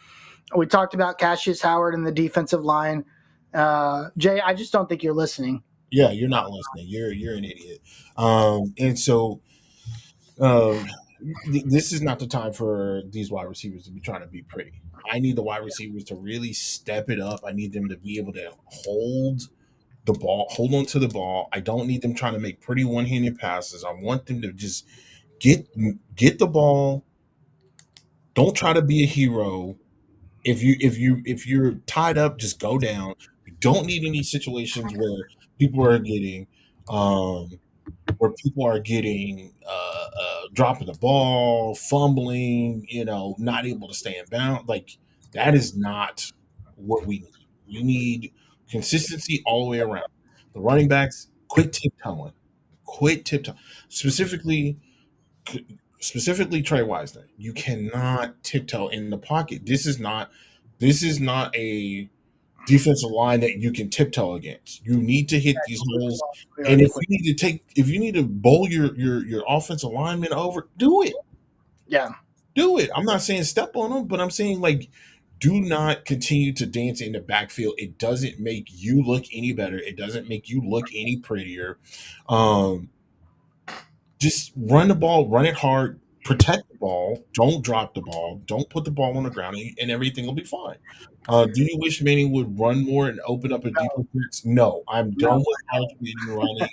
D: We talked about Cassius Howard and the defensive line. Jay, I just don't think you're listening.
C: Yeah, you're not listening. You're an idiot. And so this is not the time for these wide receivers to be trying to be pretty. I need the wide receivers to really step it up. I need them to be able to hold on to the ball. I don't need them trying to make pretty one-handed passes. I want them to just get the ball. Don't try to be a hero. If you're tied up, just go down. You don't need any situations where people are getting dropping the ball, fumbling, not able to stay in bounds. Like, that is not what we need. We need consistency all the way around. The running backs, quit tiptoeing. Specifically Trey Wisner. You cannot tiptoe in the pocket. This is not a defensive line that you can tiptoe against. You need to hit these holes. And if you need to bowl your offensive lineman over, do it.
D: Yeah.
C: Do it. I'm not saying step on them, but I'm saying, like, do not continue to dance in the backfield. It doesn't make you look any better. It doesn't make you look any prettier. Just run the ball, run it hard, protect the ball, don't drop the ball, don't put the ball on the ground, and everything will be fine. Do you wish Manning would run more and open up a deeper threats? No, I'm done
D: No.
C: with Arch Manning running.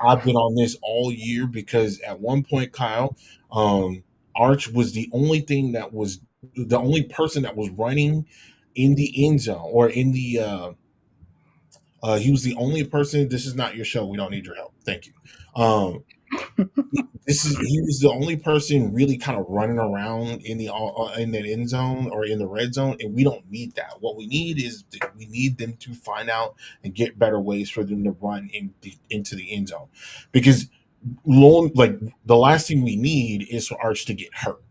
C: I've been on this all year because at one point, Kyle, Arch was the only thing that was the only person that was running in the end zone or in the he was the only person. This is not your show. We don't need your help. Thank you. Um, he was the only person really kind of running around in the end zone or in the red zone, and we don't need that. What we need is we need them to find out and get better ways for them to run into the end zone, because like the last thing we need is for Arch to get hurt.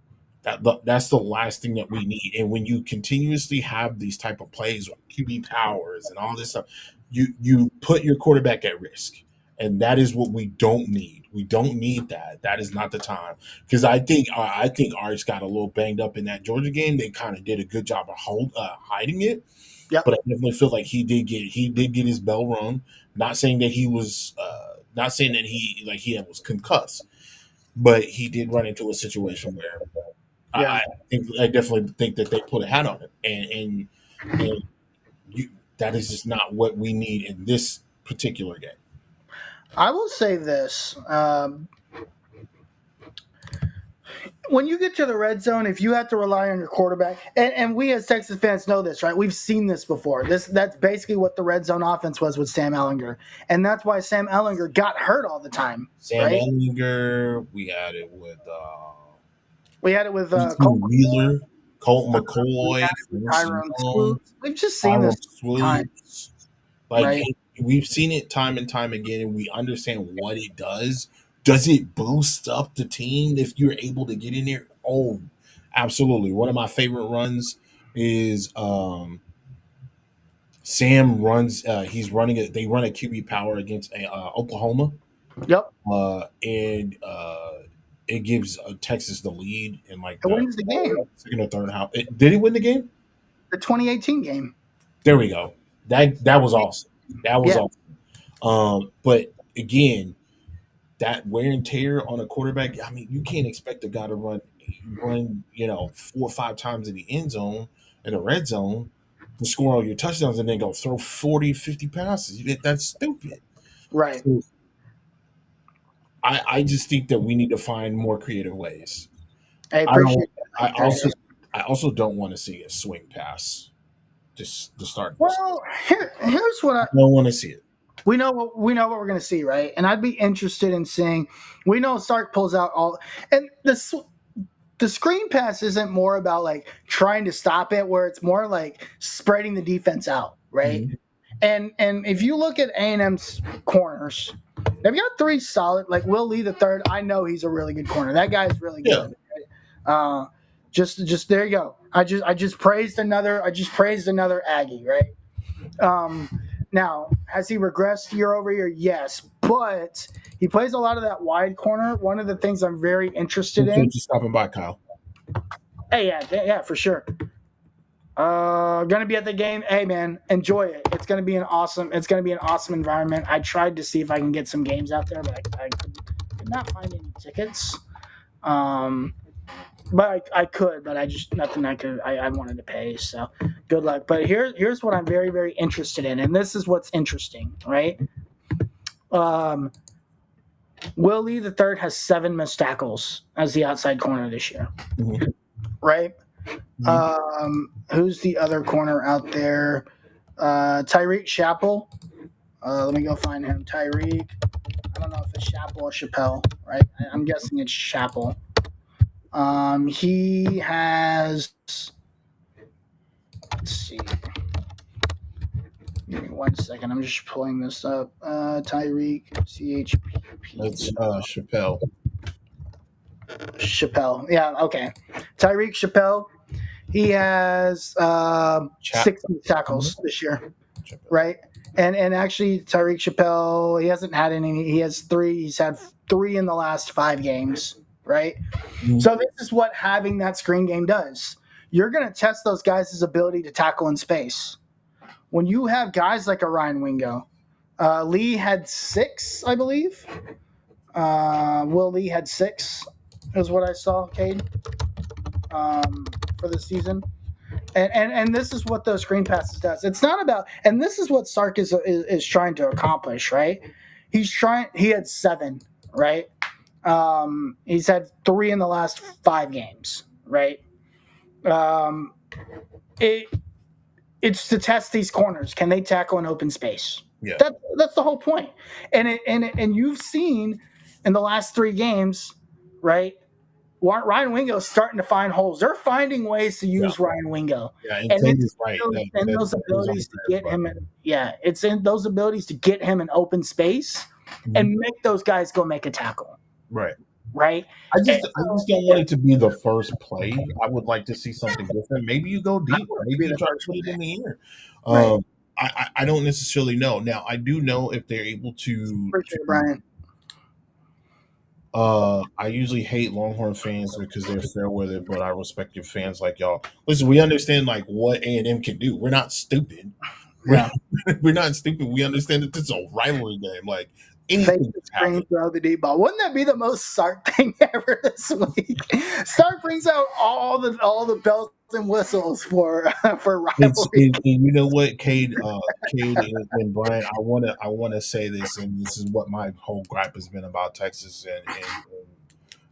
C: That's the last thing that we need. And when you continuously have these type of plays with QB powers and all this stuff, you put your quarterback at risk, and that is what we don't need. We don't need that. That is not the time, because I think Arch got a little banged up in that Georgia game. They kind of did a good job of hiding it,
D: Yep.
C: but I definitely feel like he did get his bell rung. Not saying that he was not saying that he was concussed, but he did run into a situation where
D: Yeah.
C: I definitely think that they put a hat on it, and that is just not what we need in this particular game.
D: I will say this. When you get to the red zone, if you have to rely on your quarterback, and we as Texas fans know this, right? We've seen this before. That's basically what the red zone offense was with Sam Ehlinger, and that's why Sam Ehlinger got hurt all the time.
C: Sam
D: right?
C: Ehlinger, we had it with
D: Colt
C: Wheeler, Colt McCoy,
D: Tyrone Swoopes. We've just seen this time,
C: Like
D: right?
C: we've seen it time and time again, and we understand what it does. Does it boost up the team if you're able to get in there? Oh, absolutely. One of my favorite runs is Sam runs. He's running it. They run a QB power against Oklahoma.
D: Yep.
C: And it gives Texas the lead in like
D: It wins the game.
C: Second or third. Did he win the game?
D: The 2018 game.
C: There we go. That was awesome. That was awesome. But again, that wear and tear on a quarterback. I mean, you can't expect a guy to run 4 or 5 times in the end zone, in the red zone, to score all your touchdowns and then go throw 40, 50 passes. That's stupid.
D: Right.
C: So, I just think that we need to find more creative ways.
D: I appreciate
C: that. I also don't want to see a swing pass just to start.
D: Well, here's what I
C: don't want to see it.
D: We know what we're going to see, right? And I'd be interested in seeing. We know Sark pulls out all, and the screen pass isn't more about like trying to stop it, where it's more like spreading the defense out, right? Mm-hmm. And if you look at A&M's corners, they've got 3 solid. Like Will Lee the third, I know he's a really good corner. That guy's really good. Right? Just there you go. I just praised another Aggy, right? Now, has he regressed year over year? Yes, but he plays a lot of that wide corner. One of the things I'm very interested in.
C: Just stopping by, Kyle.
D: Hey, yeah, for sure. Gonna be at the game. Hey, man, enjoy it. It's gonna be an awesome environment. I tried to see if I can get some games out there, but I could not find any tickets. But I could, but I just nothing I could. I wanted to pay, so good luck. But here's what I'm very, very interested in, and this is what's interesting, right? Will Lee the third has 7 missed tackles as the outside corner this year, mm-hmm. right? Mm-hmm. Who's the other corner out there? Tyreek Chappell. Let me go find him. Tyreek. I don't know if it's Chappell or Chappelle, right? I'm guessing it's Chappell. He has, let's see. Give me 1 second. I'm just pulling this up. Tyreek, CHPP.
C: That's Chappelle.
D: Chappelle. Yeah, okay. Tyreek Chappelle. He has 60 tackles this year, right? And actually, Tyreek Chappelle, he hasn't had any. He has 3. He's had 3 in the last 5 games. Right? Mm-hmm. So this is what having that screen game does. You're going to test those guys' ability to tackle in space. When you have guys like a Ryan Wingo, Lee had 6, I believe. Will Lee had 6. is what I saw, Cade, for the season. And this is what those screen passes does. It's not about, and this is what Sark is trying to accomplish, right? He had 7, right? He's had 3 in the last 5 games, right? Um, it it's to test these corners. Can they tackle an open space?
C: Yeah.
D: That's the whole point. And you've seen in the last 3 games, right? Ryan Wingo's starting to find holes. They're finding ways to use Ryan Wingo.
C: Yeah, and
D: And
C: Cade
D: it's
C: is right.
D: those abilities to get him in, it's in those abilities to get him in open space and make those guys go make a tackle.
C: Right.
D: Right?
C: I just don't want it to be the first play. I would like to see something different. Maybe you go deep. Maybe you try to put it in the air.
D: Right.
C: I don't necessarily know. Now I do know if they're able to.
D: Appreciate it, Brian.
C: I usually hate Longhorn fans because they're fair weather, but I respect your fans like y'all. Listen, we understand like what A&M can do. We're not stupid.
D: Yeah.
C: We're not stupid. We understand that this is a rivalry game. Like
D: Fake
C: anything
D: the
C: can
D: screen,
C: happen.
D: throw the deep ball. Wouldn't that be the most Sark thing ever this week? Sark brings out all the bells and whistles for rivalry.
C: And you know what, Cade, and Brian, I wanna say this, and this is what my whole gripe has been about Texas,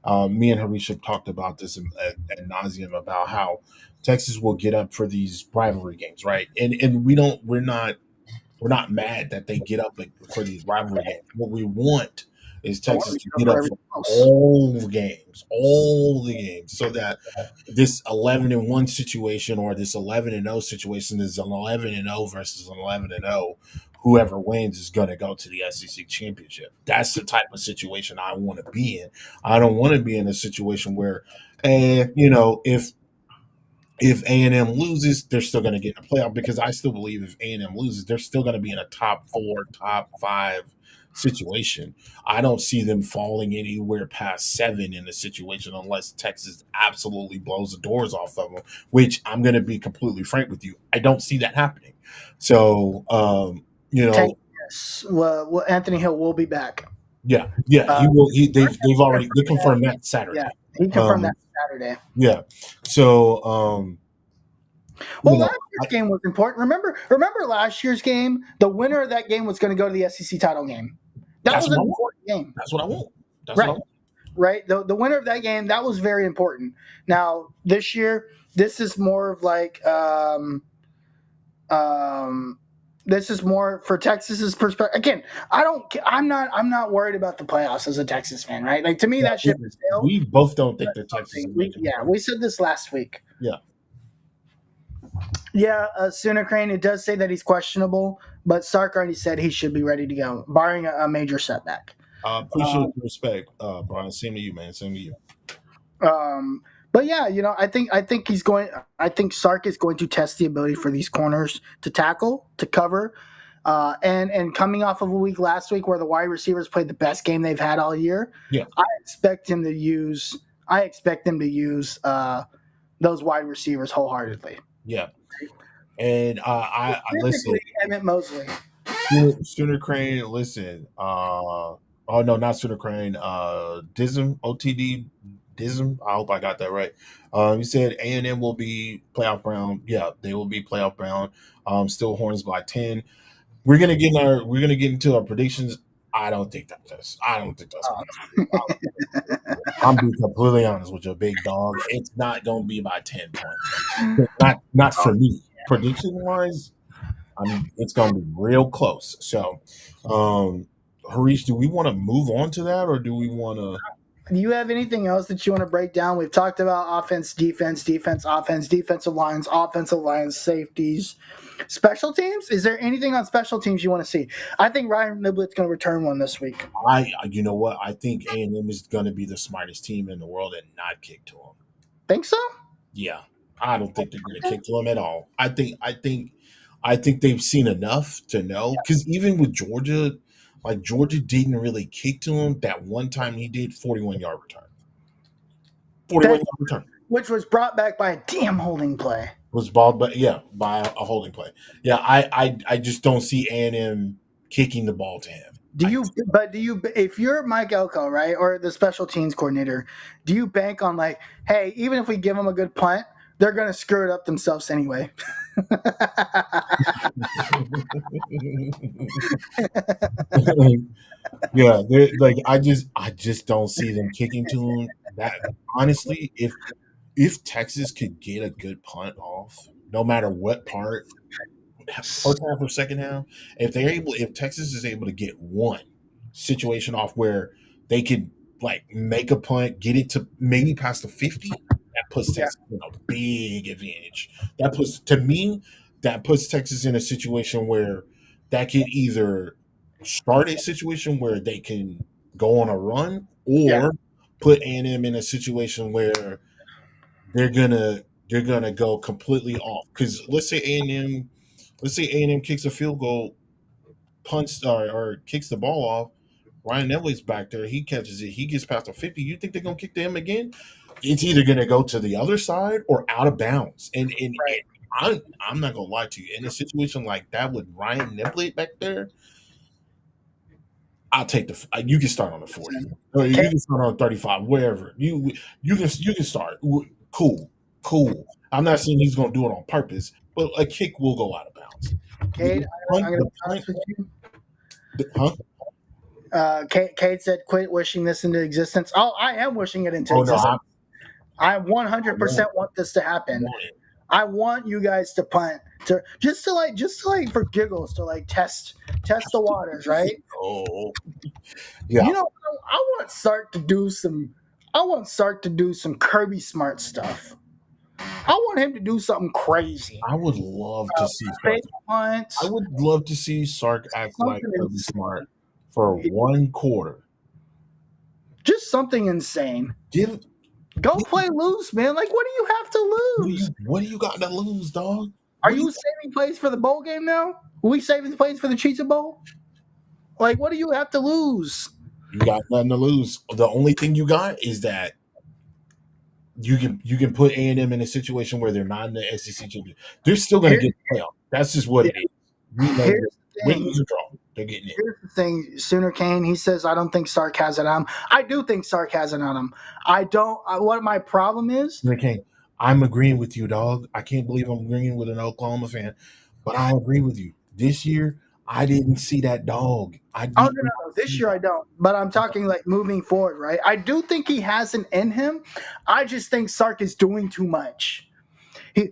C: and me and Harish have talked about this ad nauseum about how Texas will get up for these rivalry games, right? And we're not mad that they get up for these rivalry games. What we want is Texas to get up for all the games, so that this 11-1 situation or this 11-0 situation is an 11-0 versus an 11-0. Whoever wins is going to go to the SEC championship. That's the type of situation I want to be in. I don't want to be in a situation where, if A&M loses, they're still going to get in the playoff, because I still believe if A&M loses, they're still going to be in a top 4, top 5 situation. I don't see them falling anywhere past 7 in the situation unless Texas absolutely blows the doors off of them, which I'm going to be completely frank with you. I don't see that happening. So,
D: Yes. Well, Anthony Hill will be back.
C: Yeah, he will. They've already confirmed that Saturday.
D: Yeah, he confirmed that Saturday.
C: Yeah. So,
D: last year's game was important. Remember last year's game? The winner of that game was going to go to the SEC title game. That was an important game.
C: That's what I want.
D: Right. The winner of that game, that was very important. Now this year, this is more of like this is more for Texas's perspective. Again, I'm not worried about the playoffs as a Texas fan, right? Like, to me, that ship is sailed.
C: We both don't think that Texas.
D: We said this last week.
C: Yeah.
D: Yeah, Sooner Crane, it does say that he's questionable, but Sark already said he should be ready to go, barring a major setback.
C: Appreciate the respect, Brian. Same to you, man. Same to you.
D: But yeah, I think he's going. I think Sark is going to test the ability for these corners to tackle, to cover, and coming off of a week last week where the wide receivers played the best game they've had all year.
C: Yeah,
D: I expect him to use those wide receivers wholeheartedly.
C: Yeah, and I listen.
D: Emmett Mosley,
C: Sooner Crane. Listen. Oh no, not Sooner Crane. Dism OTD. Dism. I hope I got that right. He said A&M will be playoff bound. Yeah, they will be playoff bound. Still Horns by 10. We're gonna get into our predictions. I don't think that's. I'm being completely honest with you, big dog. It's not gonna be by 10 points. Not for me. Prediction wise, it's gonna be real close. So, Harish, do we want to move on to that, or do we want to?
D: Do you have anything else that you want to break down? We've talked about offense, defense, offense, defensive lines, safeties, special teams. Is there anything on special teams you want to see? I think Ryan Niblett's going to return one this week.
C: You know what? I think A&M is going to be the smartest team in the world and not kick to them.
D: Think so?
C: Yeah, I don't think they're going to kick to them at all. I think they've seen enough to know, because even with Georgia. Like, Georgia didn't really kick to him. That one time he did 41-yard return. 41-yard return.
D: Which was brought back by a damn holding play.
C: Was balled, but by a holding play. Yeah, I just don't see A&M kicking the ball to him.
D: Do you? But do you? If you're Mike Elko, right, or the special teams coordinator, do you bank on like, hey, even if we give them a good punt, they're gonna screw it up themselves anyway?
C: Yeah, like I just don't see them kicking to him. That honestly, if Texas could get a good punt off, no matter what part, first half or second half, if Texas is able to get one situation off where they could like make a punt, get it to maybe past the 50, that puts
D: Yeah.
C: Texas in a big advantage. That puts Texas in a situation where that could either start a situation where they can go on a run
D: Yeah.
C: or put A&M in a situation where they're gonna go completely off. Because let's say A&M kicks a field goal, punts or kicks the ball off. Ryan Elliott's back there. He catches it. He gets past the 50. You think they're gonna kick to him again? It's either gonna go to the other side or out of bounds. And I'm not gonna lie to you. In a situation like that with Ryan Niblett back there, I'll take you can start on the 40. Or you can start on 35, wherever. You can start. Cool. I'm not saying he's gonna do it on purpose, but a kick will go out of bounds.
D: Kate, I'm going to be honest with you. Kate said, "Quit wishing this into existence." Oh, I am wishing it into existence. I 100% want this to happen. I want you guys to punt to just to like for giggles to like test the waters, right?
C: Oh, yeah.
D: You know, I want Sark to do some. I want Sark to do some Kirby Smart stuff. I want him to do something crazy.
C: I would love to see Sark. I would love to see Sark act like Kirby Smart for one quarter.
D: Just something insane. Go play loose, man. Like, what do you have to lose?
C: What do you got to lose, dog?
D: Are you saving plays for the bowl game now? Are we saving plays for the Cheetah Bowl? Like, what do you have to lose?
C: You got nothing to lose. The only thing you got is that you can put A&M in a situation where they're not in the SEC championship. They're still going to get the playoff. That's just what it is. We know win, lose, or draw. They're getting it.
D: Here's the thing, Sooner Kane. He says, "I don't think Sark has it on him." I do think Sark has it on him. I don't. What my problem is?
C: Sooner Kane, I'm agreeing with you, dog. I can't believe I'm agreeing with an Oklahoma fan, but I agree with you. This year, I didn't see that dog.
D: No. This year I don't. But I'm talking like moving forward, right? I do think he has it in him. I just think Sark is doing too much.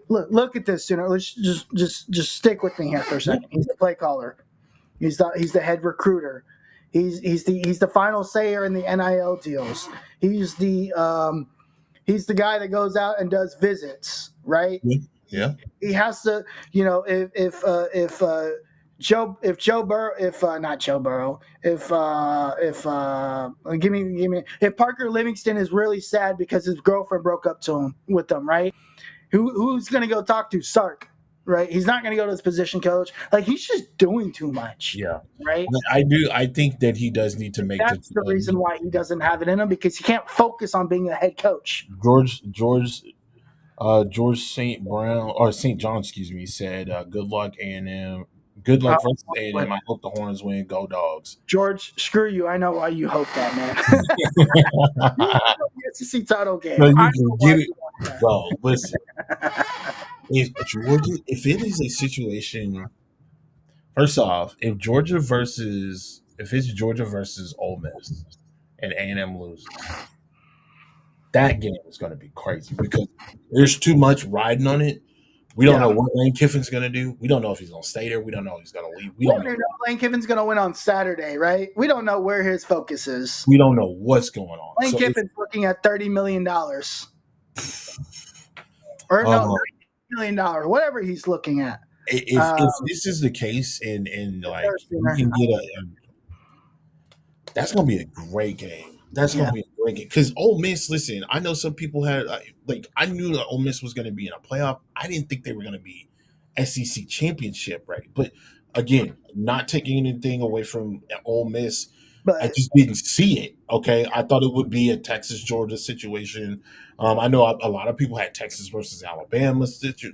D: Look at this, Sooner. Let's just stick with me here for a second. He's the play caller. He's the head recruiter. He's the final sayer in the NIL deals. He's the guy that goes out and does visits, right?
C: Yeah.
D: He has to, if Parker Livingston is really sad because his girlfriend broke up with him, right? Who's going to go talk to Sark, right? He's not going to go to his position coach. Like, he's just doing too much.
C: Yeah.
D: Right?
C: I do. I think that he does need to make
D: That's the reason why he doesn't have it in him, because he can't focus on being a head coach.
C: George St. Brown or St. John, excuse me, said, "Good luck, A&M. Good luck versus A&M. I hope the Horns win. Go Dogs."
D: George, screw you. I know why you hope that, man. The SEC title game.
C: No, you can get it. Bro, listen. If it is a situation, first off, if it's Georgia versus Ole Miss and A&M loses, that game is going to be crazy because there's too much riding on it. We don't know what Lane Kiffin's going to do. We don't know if he's going to stay there. We don't know if he's going to leave. We don't know.
D: Lane Kiffin's going to win on Saturday, right? We don't know where his focus is.
C: We don't know what's going on.
D: Lane Kiffin's looking at $30 million. Or no, $90 million, whatever he's looking at.
C: If this is the case and like you can get that's going to be a great game. That's going to be a great game. Because Ole Miss, listen, I know some people had, I knew that Ole Miss was going to be in a playoff. I didn't think they were going to be SEC championship, right? But again, not taking anything away from Ole Miss, but I just didn't see it, okay? I thought it would be a Texas-Georgia situation. I know a lot of people had Texas versus Alabama,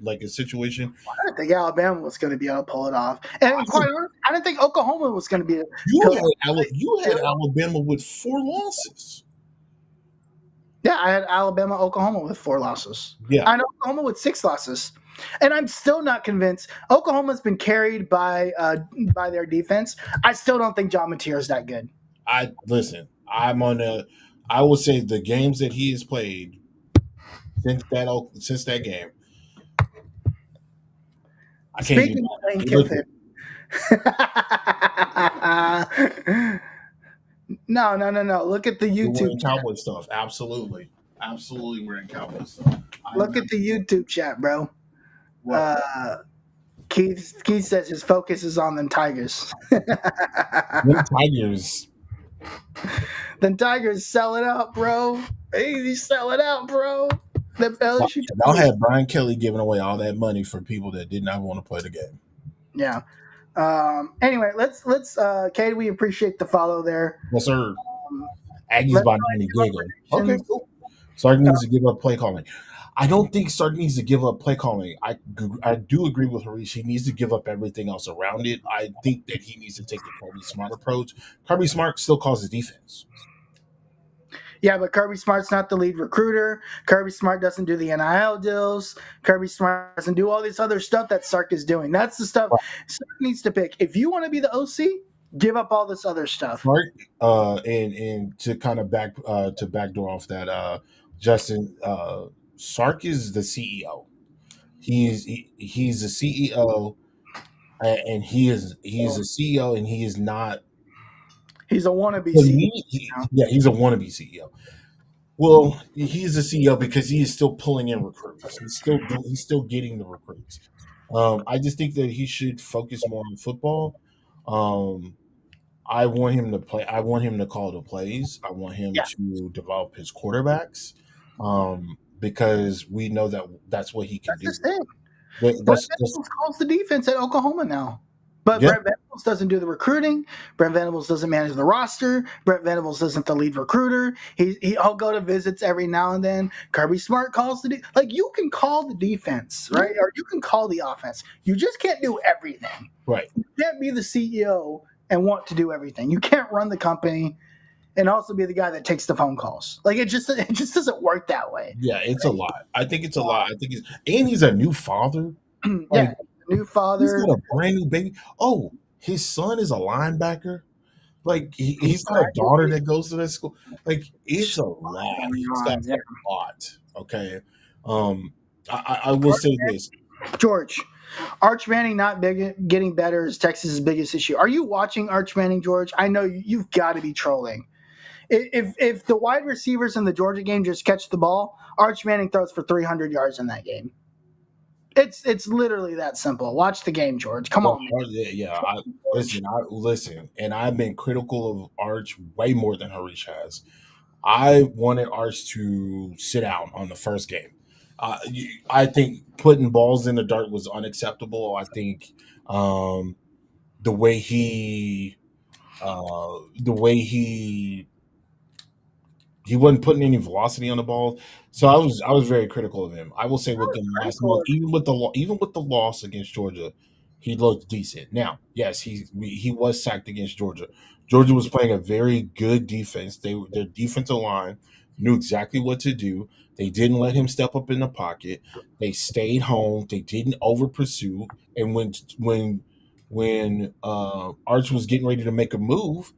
C: like a situation.
D: I didn't think Alabama was going to be able to pull it off. And quite honestly, I didn't think Oklahoma was going to be.
C: You had Alabama with 4 losses.
D: Yeah, I had Alabama, Oklahoma with 4 losses.
C: Yeah,
D: I had Oklahoma with 6 losses, and I'm still not convinced. Oklahoma's been carried by their defense. I still don't think John Mateer is that good.
C: I listen. I'm on a. I would say the games that he has played since that game. I can't even.
D: Speaking of Lane
C: Listen,
D: Kiffin, no. Look at the
C: we're
D: YouTube.
C: wearing Cowboy stuff. Absolutely, absolutely wearing Cowboy stuff.
D: Look at the YouTube chat, bro.
C: What?
D: Keith says his focus is on them Tigers.
C: Them Tigers.
D: Them Tigers sell it out, bro. Hey, sell it out, bro. Them LSU
C: Y'all
D: Tigers.
C: had Brian Kelly giving away all that money for people that did not want to play the game.
D: Yeah. Anyway, let's Kate, we appreciate the follow there.
C: Yes, sir. Aggies
D: Let's
C: by
D: go
C: 90
D: into our
C: giggle.
D: predictions.
C: Okay, cool. Sark needs to give up play calling. I don't think Sark needs to give up play calling. I do agree with Harish. He needs to give up everything else around it. I think that he needs to take the Kirby Smart approach. Kirby Smart still calls the defense.
D: Yeah, but Kirby Smart's not the lead recruiter. Kirby Smart doesn't do the NIL deals. Kirby Smart doesn't do all this other stuff that Sark is doing. That's the stuff Sark needs to pick. If you want to be the OC, give up all this other stuff.
C: Sark, and to kind of backdoor off that, Justin, Sark is the CEO. He's the CEO, and he is a CEO, and he is not.
D: He's a wannabe
C: To
D: CEO.
C: me, he's a wannabe CEO. Well, he's a CEO because he is still pulling in recruits. He's still getting the recruits. I just think that he should focus more on football. Um, I want him to play. I want him to call the plays. I want him
D: Yeah.
C: to develop his quarterbacks, because we know that that's what he can
D: That's
C: do.
D: just it.
C: That-
D: Brent
C: That's,
D: Venables calls the defense at Oklahoma now. But
C: Yeah.
D: Brent Venables doesn't do the recruiting. Brent Venables doesn't manage the roster. Brent Venables isn't the lead recruiter. He'll go to visits every now and then. Kirby Smart calls like you can call the defense, right? Or you can call the offense. You just can't do everything.
C: right.
D: You can't be the CEO and want to do everything. You can't run the company and also be the guy that takes the phone calls. Like it just doesn't work that way.
C: Yeah, it's a lot. I think it's a lot. I think he's a new father.
D: Yeah, new
C: He's
D: father.
C: got a brand new baby. Oh, his son is a linebacker. Like he's got a daughter that goes to that school. Like it's a lot. He's got a lot. Okay. I will say this.
D: George, Arch Manning not getting better is Texas's biggest issue. Are you watching Arch Manning, George? I know you've got to be trolling. If the wide receivers in the Georgia game just catch the ball, Arch Manning throws for 300 yards in that game. It's literally that simple. Watch the game, George. Come on.
C: Yeah. Listen, and I've been critical of Arch way more than Harish has. I wanted Arch to sit out on the first game. I think putting balls in the dirt was unacceptable. I think the way he he wasn't putting any velocity on the ball. So I was very critical of him. I will say with the last month, even with the loss against Georgia, he looked decent. Now, yes, he was sacked against Georgia. Georgia was playing a very good defense. Their defensive line knew exactly what to do. They didn't let him step up in the pocket. They stayed home. They didn't over pursue. And when Arch was getting ready to make a move,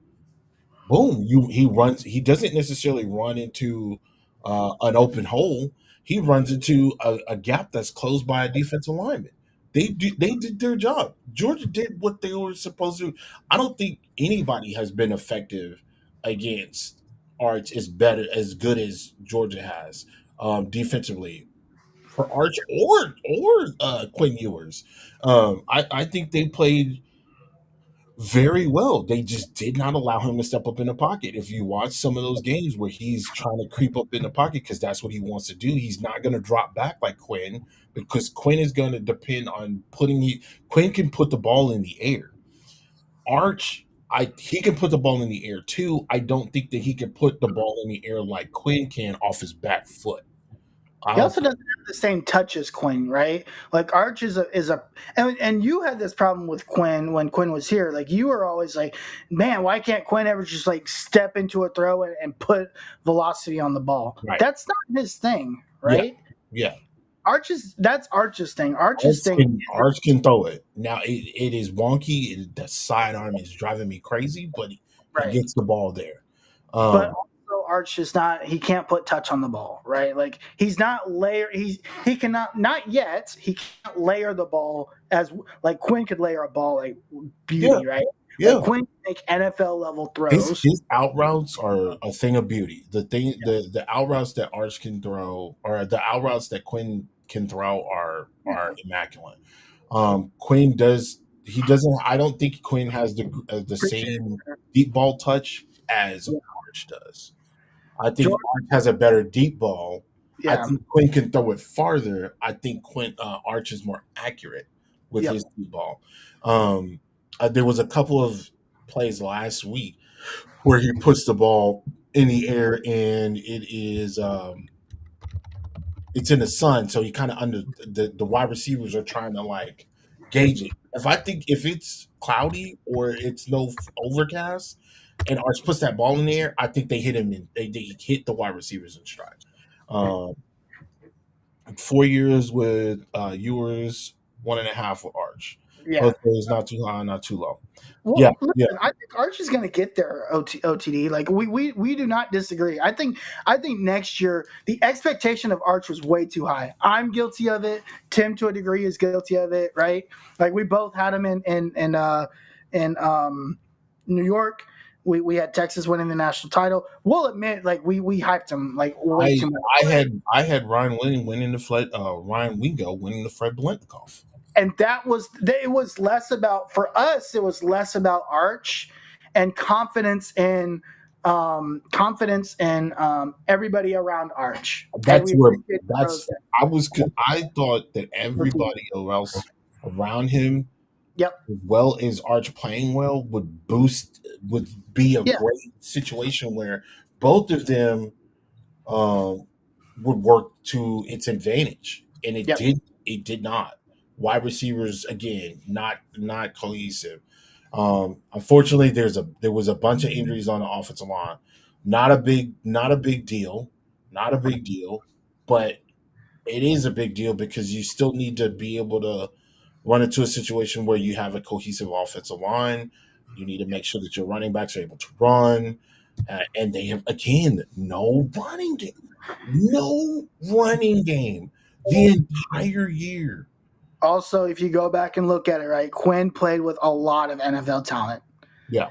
C: boom, he runs. He doesn't necessarily run into an open hole. He runs into a gap that's closed by a defensive lineman. They did their job. Georgia did what they were supposed to. I don't think anybody has been effective against Arch as good as Georgia has defensively for Arch or Quinn Ewers. I think they played very well. They just did not allow him to step up in the pocket. If you watch some of those games where he's trying to creep up in the pocket because that's what he wants to do, he's not going to drop back like Quinn because Quinn is going to depend on Quinn can put the ball in the air. Arch, he can put the ball in the air too. I don't think that he can put the ball in the air like Quinn can off his back foot.
D: He
C: I
D: also doesn't have the same touch as Quinn, right? Like Arch is a and you had this problem with Quinn when Quinn was here. Like you were always like, man, why can't Quinn ever just like step into a throw and put velocity on the ball?
C: right.
D: That's not his thing,
C: Yeah.
D: right?
C: Yeah.
D: That's Arch's thing. Arch's thing,
C: Arch can throw it. Now it is wonky. The sidearm is driving me crazy, but he
D: right?
C: gets the ball there.
D: But
C: Um,
D: also Arch is not. He can't put touch on the ball, right? Like he's not layer. He cannot not yet. He can't layer the ball as like Quinn could layer a ball like
C: yeah,
D: beauty, right?
C: yeah.
D: Like Quinn can make NFL level
C: His
D: throws.
C: his out routes are a thing of beauty. The out routes that Arch can throw, or the out routes that Quinn can throw, are immaculate. Quinn does he doesn't. I don't think Quinn has the
D: Appreciate
C: same
D: it.
C: deep ball touch as
D: Yeah.
C: Arch does. I think
D: Jordan,
C: Arch has a better deep ball. I
D: yeah,
C: think Quinn can throw it farther. I think Arch is more accurate with
D: yep,
C: his deep ball. Um, there was a couple of plays last week where he puts the ball in the air and it's in the sun, so he kind of under the wide receivers are trying to like gauge it. If it's cloudy or it's no overcast, and Arch puts that ball in the air, I think they hit him in they hit the wide receivers in stride. Um, 4 years with Ewers, 1.5 with Arch.
D: yeah.
C: Both ways not too high, not too low. Yeah,
D: Well,
C: yeah.
D: listen, I think Arch is going to get there. OTD, like we do not disagree. I think next year the expectation of Arch was way too high. I'm guilty of it. Tim, to a degree, is guilty of it. Right? Like we both had him in New York. We had Texas winning the national title. We'll admit, like we hyped him like way
C: I
D: too much.
C: I had Ryan Wingo winning the Fred Blentkoff.
D: And it was less about for us. It was less about Arch and confidence in everybody around Arch. And
C: That's
D: we
C: where
D: appreciate the
C: that's
D: process.
C: I thought that everybody else around him,
D: Yep.
C: as well as Arch playing well, would be a
D: Yeah.
C: great situation where both of them um, would work to its advantage, and
D: Yep.
C: it did not. Wide receivers again, not cohesive. Unfortunately, there was a bunch of injuries on the offensive line. Not a big deal, not a big deal, but it is a big deal because you still need to be able to run into a situation where you have a cohesive offensive line. You need to make sure that your running backs are able to run, and they have again no running game the entire year.
D: Also, if you go back and look at it, right, Quinn played with a lot of NFL talent.
C: Yeah,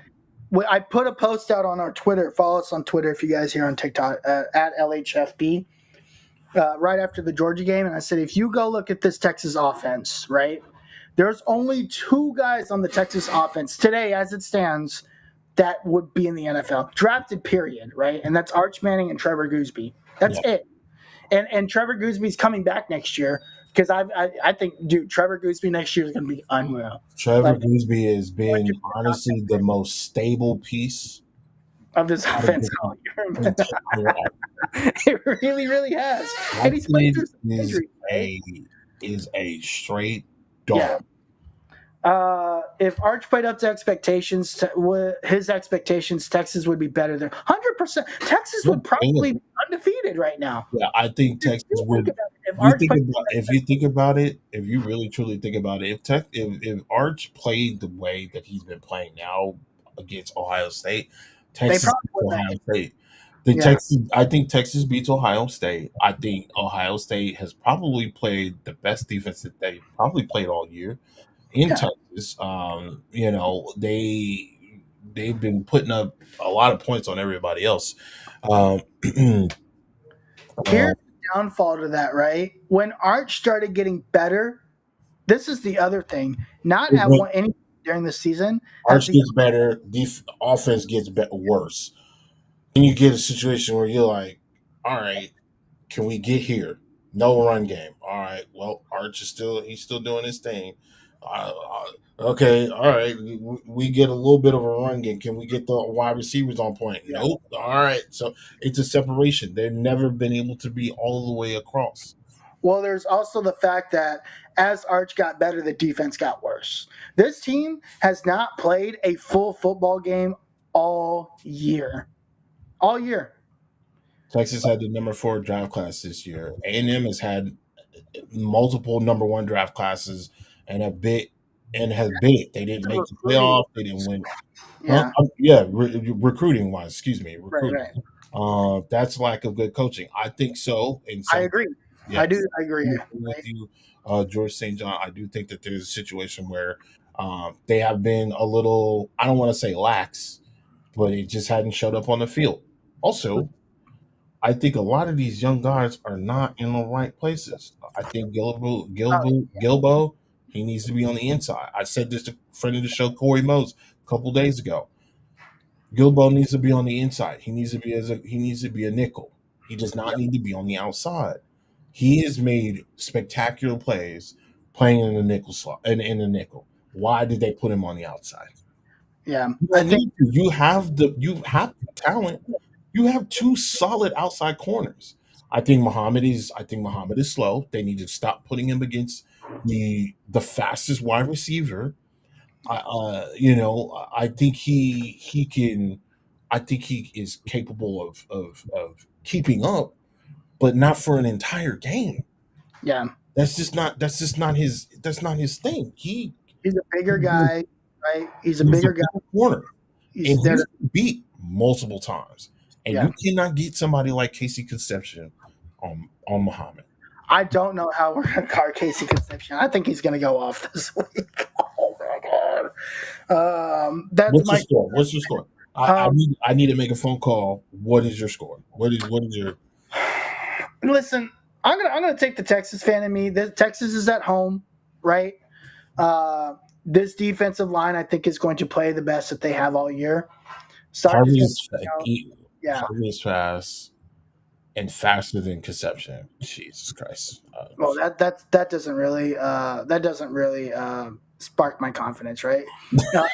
D: I put a post out on our Twitter. Follow us on Twitter if you guys here on TikTok at LHFB. Right after the Georgia game, and I said, if you go look at this Texas offense, right, there's only two guys on the Texas offense today, as it stands, that would be in the NFL drafted. Period. Right, and that's Arch Manning and Trevor Gooseby. That's
C: yeah.
D: it. And Trevor Gooseby's coming back next year because I think, dude, Trevor Gooseby next year is going to be unreal.
C: Trevor
D: Like,
C: Gooseby has been honestly the most stable piece
D: of this
C: out of
D: offense
C: the
D: all year.
C: entire
D: It really, really has. And he's played through some injuries. Right?
C: is a straight dog.
D: Yeah. If Arch played up to expectations, his expectations, Texas would be better there. 100%. Texas would probably be undefeated right now.
C: Yeah, I think Texas would. If you think about it, if you really truly think about it, if Arch played the way that he's been playing now against Ohio State, Texas beats Ohio State. I think Texas beats Ohio State. I think Ohio State has probably played the best defense that they probably played all year in Texas. They've been putting up a lot of points on everybody else.
D: Here's the downfall to that, right? When Arch started getting better, this is the other thing. Not at any during the season.
C: Arch gets better, offense gets worse. Then you get a situation where you're like, all right, can we get here? No run game. All right, well, Arch he's still doing his thing. Okay, all right. We get a little bit of a run game. Can we get the wide receivers on point?
D: Yeah.
C: Nope. All right. So it's a separation. They've never been able to be all the way across.
D: Well, there's also the fact that as Arch got better, the defense got worse. This team has not played a full football game all year. All year.
C: Texas had the number 4 draft class this year. A&M has had multiple number 1 draft classes and has bit it. They didn't make the
D: Recruiting.
C: playoff. They didn't win. Huh?
D: Yeah.
C: Yeah, recruiting wise, excuse me,
D: Right.
C: recruiting.
D: Right.
C: That's lack of good coaching. I think so. In
D: I
C: some,
D: agree.
C: yeah,
D: I agree.
C: I'm with you, George St. John. I do think that there's a situation where they have been a little, I don't want to say lax, but it just hadn't showed up on the field. Also, I think a lot of these young guys are not in the right places. I think Gilbo, he needs to be on the inside. I said this to a friend of the show, Corey Mose, a couple days ago. Gilbo needs to be on the inside. He needs to be a nickel. He does not need to be on the outside. He has made spectacular plays playing in the nickel slot in the nickel. Why did they put him on the outside?
D: Yeah.
C: You
D: I
C: don't
D: think
C: need to. You have talent. You have 2 solid outside corners. I think Muhammad is slow. They need to stop putting him against the fastest wide receiver. I think he can. I think he is capable of keeping up, but not for an entire game.
D: yeah.
C: That's not his thing.
D: He's a bigger guy, right? He's a
C: He's a
D: bigger guy.
C: corner, and
D: He's there.
C: he's been beat multiple times. And
D: Yeah.
C: you cannot get somebody like Casey Conception on Muhammad.
D: I don't know how we're going to guard Casey Conception. I think he's going to go off this week. Oh my god. That's
C: What's your
D: my.
C: score? What's your score? I need to make a phone call. What is your score? What is your
D: Listen, I'm gonna take the Texas fan in me. Texas is at home, right? This defensive line, I think, is going to play the best that they have all year. Sark is yeah.
C: Harvey is fast and faster than Conception. Jesus Christ.
D: Well, that doesn't really spark my confidence, right? But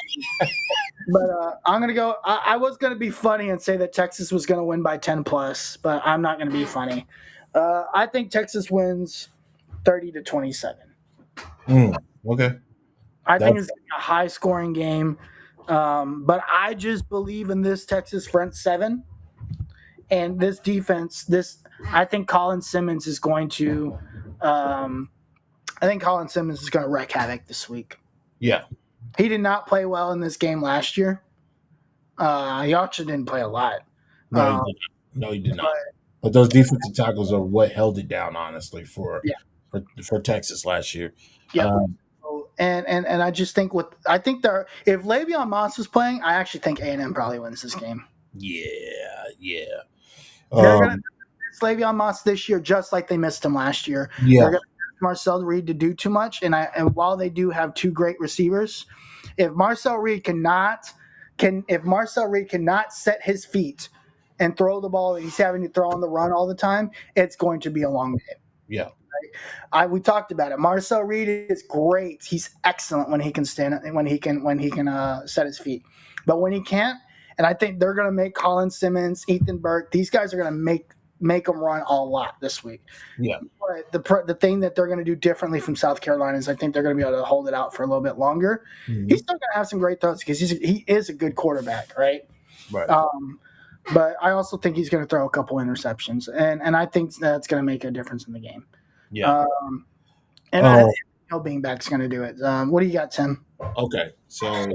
D: I'm gonna go. I was gonna be funny and say that Texas was gonna win by 10 plus, but I'm not gonna be funny. I think Texas wins 30-27.
C: Okay.
D: I think it's a high scoring game, but I just believe in this Texas front seven and this defense. I think Colin Simmons is going to. I think Colin Simmons is going to wreak havoc this week.
C: Yeah.
D: He did not play well in this game last year. He actually didn't play a lot.
C: No, he did not. But those defensive tackles are what held it down, honestly, for Texas last year.
D: Yeah. And I just think if Le'Veon Moss was playing, I actually think A&M probably wins this game.
C: Yeah.
D: They're going to miss Le'Veon Moss this year, just like they missed him last year.
C: Yeah.
D: They're going to ask Marcel Reed to do too much, and while they do have 2 great receivers, if Marcel Reed cannot set his feet and throw the ball that he's having to throw on the run all the time, it's going to be a long game.
C: Yeah.
D: We talked about it. Marcel Reed is great. He's excellent when he can set his feet. But when he can't, and I think they're going to make Colin Simmons, Ethan Burke, these guys are going to make them run a lot this week.
C: Yeah.
D: But the thing that they're going to do differently from South Carolina is I think they're going to be able to hold it out for a little bit longer. Mm-hmm. He's still going to have some great throws because he is a good quarterback, right?
C: Right.
D: But I also think he's going to throw a couple interceptions, and I think that's going to make a difference in the game.
C: Yeah.
D: I think being back is going to do it. What do you got, Tim?
C: Okay, so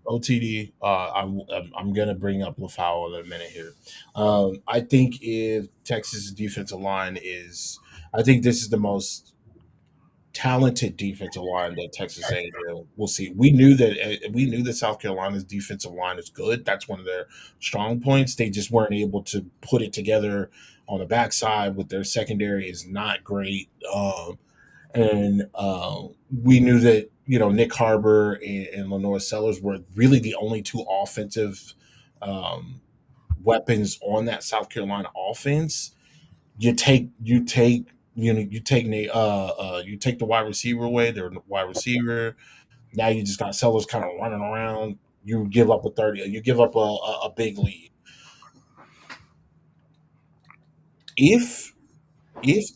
C: OTD. I'm going to bring up LaFowl in a minute here. I think if Texas defensive line I think this is the most talented defensive line that Texas A&M will see. We knew that South Carolina's defensive line is good. That's one of their strong points. They just weren't able to put it together on the backside with their secondary is not great. And we knew that, Nick Harbor and Lenore Sellers were really the only 2 offensive weapons on that South Carolina offense. You take You take you take the wide receiver away, their wide receiver. Now you just got Sellers kind of running around. You give up a 30. You give up a big lead. If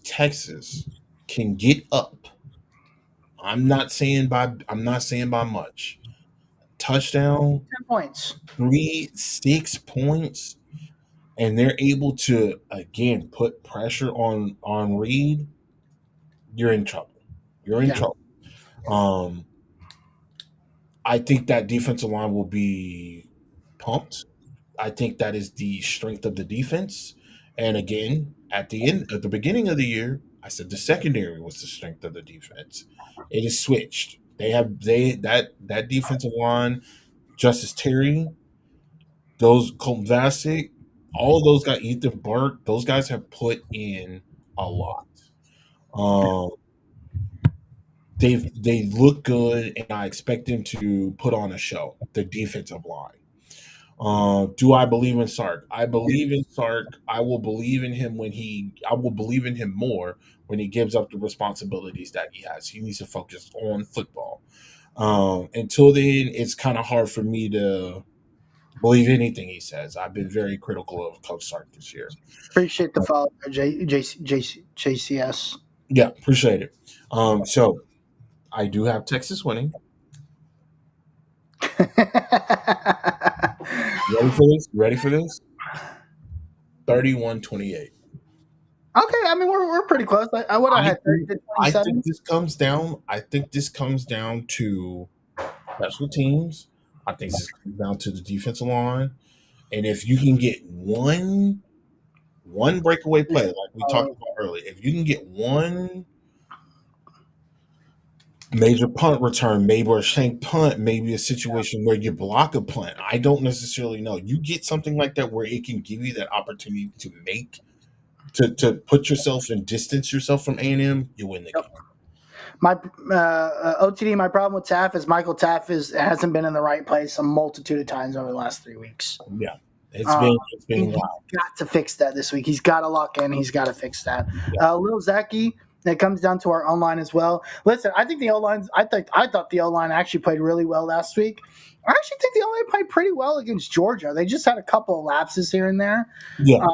C: Texas can get up, I'm not saying by much. Touchdown,
D: 10 points.
C: 6 points, and they're able to again put pressure on Reed, you're in trouble. You're in
D: Yeah.
C: trouble. Um, I think that defensive line will be pumped. I think that is the strength of the defense. And again, at the beginning of the year, I said the secondary was the strength of the defense. It is switched. That defensive line, Justice Terry, those Colton Vasek, all of those guys, Ethan Burke, those guys have put in a lot. Um, they look good, and I expect them to put on a show. The defensive line. Do I believe in Sark? I believe in Sark. I will believe in him when he. I will believe in him more when he gives up the responsibilities that he has. He needs to focus on football. Until then, it's kind of hard for me to believe anything he says. I've been very critical of Coach Sark this year.
D: Appreciate the follow, JCS.
C: Yeah, appreciate it. So I do have Texas winning. Ready for this? Ready for this? 31-28.
D: Okay, I mean we're pretty close. I would have had 30 to
C: I
D: 27.
C: think this comes down. I think this comes down to special teams. I think this comes down to the defensive line, and if you can get one breakaway play, like we talked about earlier, if you can get one major punt return, maybe a shank punt, maybe a situation where you block a punt. I don't necessarily know. You get something like that where it can give you that opportunity to make to put yourself and distance yourself from A&M, you win the game.
D: My OTD, my problem with Taff is Michael Taff hasn't been in the right place a multitude of times over the last 3 weeks.
C: Yeah. It's been
D: He's
C: wild.
D: got to fix that this week. He's got to lock in. He's got to fix that. Lil Zacky, it comes down to our online as well. Listen, I think the O-line, I thought the O-line actually played really well last week. I actually think the O-line played pretty well against Georgia. They just had a couple of lapses here and there.
C: Yeah.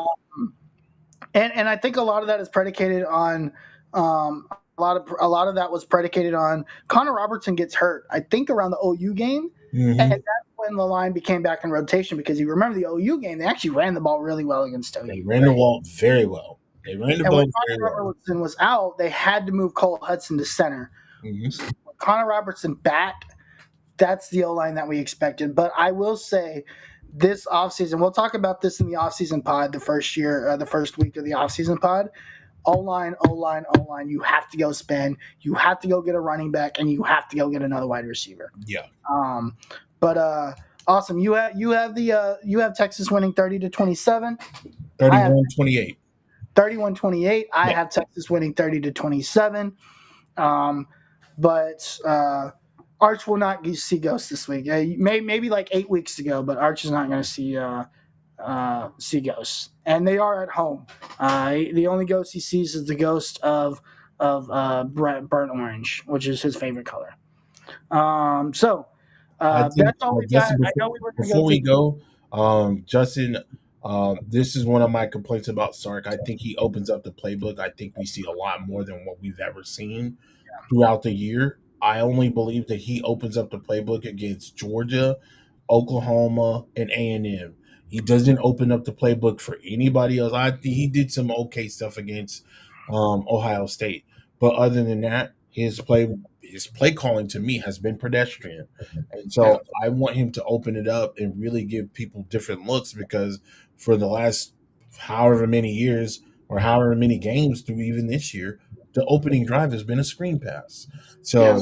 D: And I think a lot of that is predicated on a lot of that was predicated on Connor Robertson gets hurt. I think around the OU game, and that's when the line became back in rotation because you remember the OU game, they actually ran the ball really well against OU.
C: They ran the ball very well. They ran the ball
D: when
C: very
D: Connor
C: well.
D: Robertson was out, they had to move Cole Hudson to center.
C: Mm-hmm.
D: With Connor Robertson back, that's the O-line that we expected. But I will say this offseason, we'll talk about this in the offseason pod, the first week of the offseason pod. O-line, you have to go spend. You have to go get a running back, and you have to go get another wide receiver.
C: Yeah.
D: But awesome. You have Texas winning 30-27.
C: 31-28.
D: 31-28. I have Texas winning 30-27. But Arch will not see Ghost this week. Maybe like 8 weeks ago, but Arch is not going to see Ghosts, and they are at home. The only ghost he sees is the ghost of burnt orange, which is his favorite color. That's all we got. I know we were
C: before we go, Justin, this is one of my complaints about Sark. I think he opens up the playbook. I think we see a lot more than what we've ever seen throughout the year. I only believe that he opens up the playbook against Georgia, Oklahoma, and A&M. He doesn't open up the playbook for anybody else. He did some okay stuff against Ohio State, but other than that, his play calling to me has been pedestrian, and so I want him to open it up and really give people different looks because for the last however many years or however many games through even this year, the opening drive has been a screen pass. So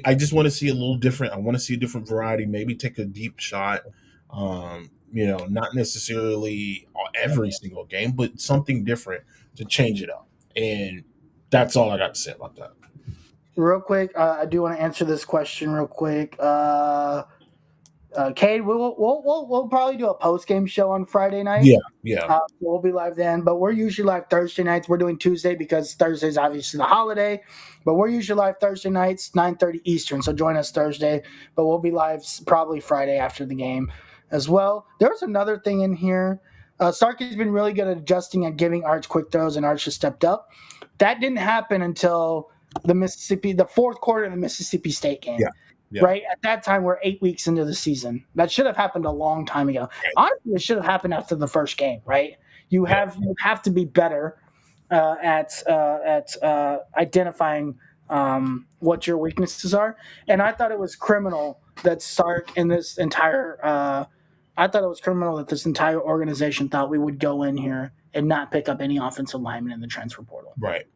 C: I just want to see a little different. I want to see a different variety. Maybe take a deep shot. Not necessarily every single game, but something different to change it up. And that's all I got to say about that.
D: Real quick, I do want to answer this question real quick. Cade, we'll probably do a post game show on Friday night.
C: Yeah.
D: We'll be live then, but we're usually live Thursday nights. We're doing Tuesday because Thursday's obviously the holiday, but we're usually live Thursday nights, 9:30 Eastern. So join us Thursday, but we'll be live probably Friday after the game as well. There's another thing in here. Starkey's been really good at adjusting and giving Arch quick throws, and Arch has stepped up. That didn't happen until the fourth quarter of the Mississippi State game.
C: Yeah. Yeah.
D: Right at that time, we're 8 weeks into the season. That should have happened a long time ago.
C: Right.
D: Honestly, it should have happened after the first game. Right? You have to be better at identifying what your weaknesses are. And I thought it was criminal that Sark and this entire organization thought we would go in here and not pick up any offensive linemen in the transfer portal.
C: Right.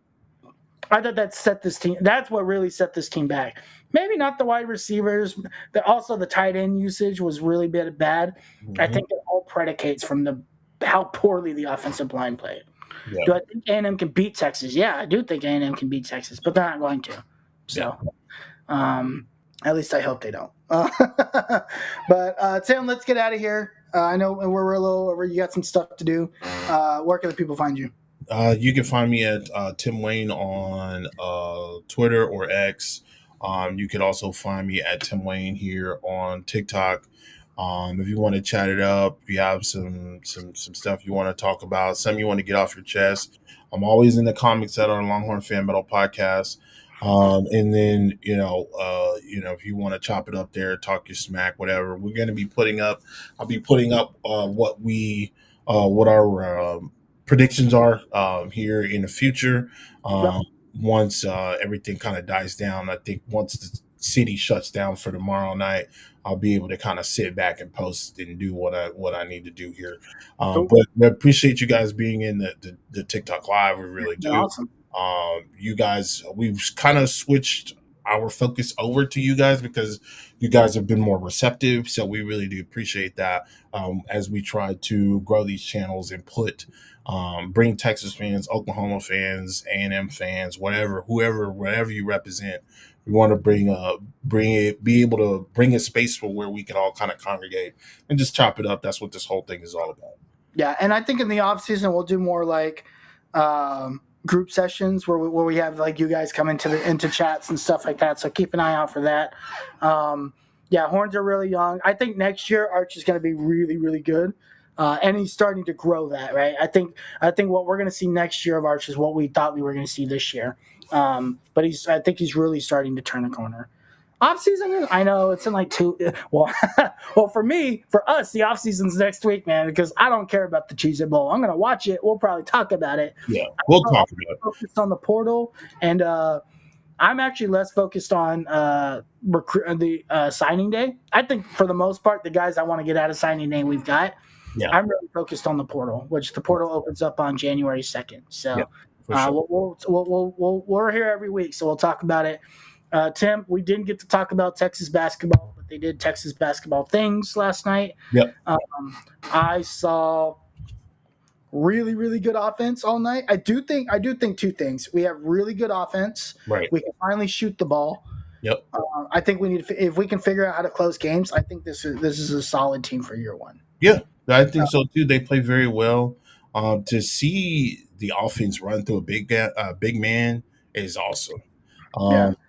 D: I thought that set this team. That's what really set this team back. Maybe not the wide receivers, but also the tight end usage was really bad.
C: Mm-hmm.
D: I think it all predicates from how poorly the offensive line played.
C: Yeah.
D: Do I think A&M can beat Texas? Yeah, I do think A&M can beat Texas, but they're not going to. So, at least I hope they don't. But Tim, let's get out of here. I know we're a little over. You got some stuff to do. Where can the people find you?
C: You can find me at Tim Wayne on Twitter or X. You can also find me at Tim Wayne here on TikTok. If you want to chat it up, if you have some stuff you want to talk about, something you want to get off your chest, I'm always in the comments at our Longhorn Fan Metal podcast. And then if you want to chop it up there, talk your smack, whatever, we're going to be putting up. I'll be putting up what our predictions are here in the future. Once everything kind of dies down, I think once the city shuts down for tomorrow night, I'll be able to kind of sit back and post and do what I need to do here. But I appreciate you guys being in the TikTok live. We really do.
D: Awesome.
C: You guys, we've kind of switched our focus over to you guys because you guys have been more receptive. So we really do appreciate that as we try to grow these channels and bring Texas fans, Oklahoma fans, A&M fans, whatever you represent. We want to be able to bring a space for where we can all kind of congregate and just chop it up. That's what this whole thing is all about.
D: Yeah, and I think in the off season we'll do more like group sessions where we have like you guys come into chats and stuff like that. So keep an eye out for that. Horns are really young. I think next year Arch is going to be really, really good. And he's starting to grow that, right? I think what we're going to see next year of Arch is what we thought we were going to see this year. But I think he's really starting to turn a corner. Off season, I know it's in like well, for us, the off season's next week, man, because I don't care about the Cheez It Bowl. I'm going to watch it. We'll probably talk about it.
C: Yeah, we'll talk about it.
D: Focused on the portal, and I'm actually less focused on the signing day. I think for the most part, the guys I want to get out of signing day we've got. Yeah. I'm really focused on the portal, which the portal opens up on January 2nd. So we're here every week, so we'll talk about it. Tim, we didn't get to talk about Texas basketball, but they did Texas basketball things last night.
C: Yep.
D: I saw really, really good offense all night. I do think two things. We have really good offense.
C: Right.
D: We can finally shoot the ball.
C: Yep.
D: I think we need if we can figure out how to close games. I think this is a solid team for year one.
C: Yeah, I think so too. They play very well. To see the offense run through a big man is awesome.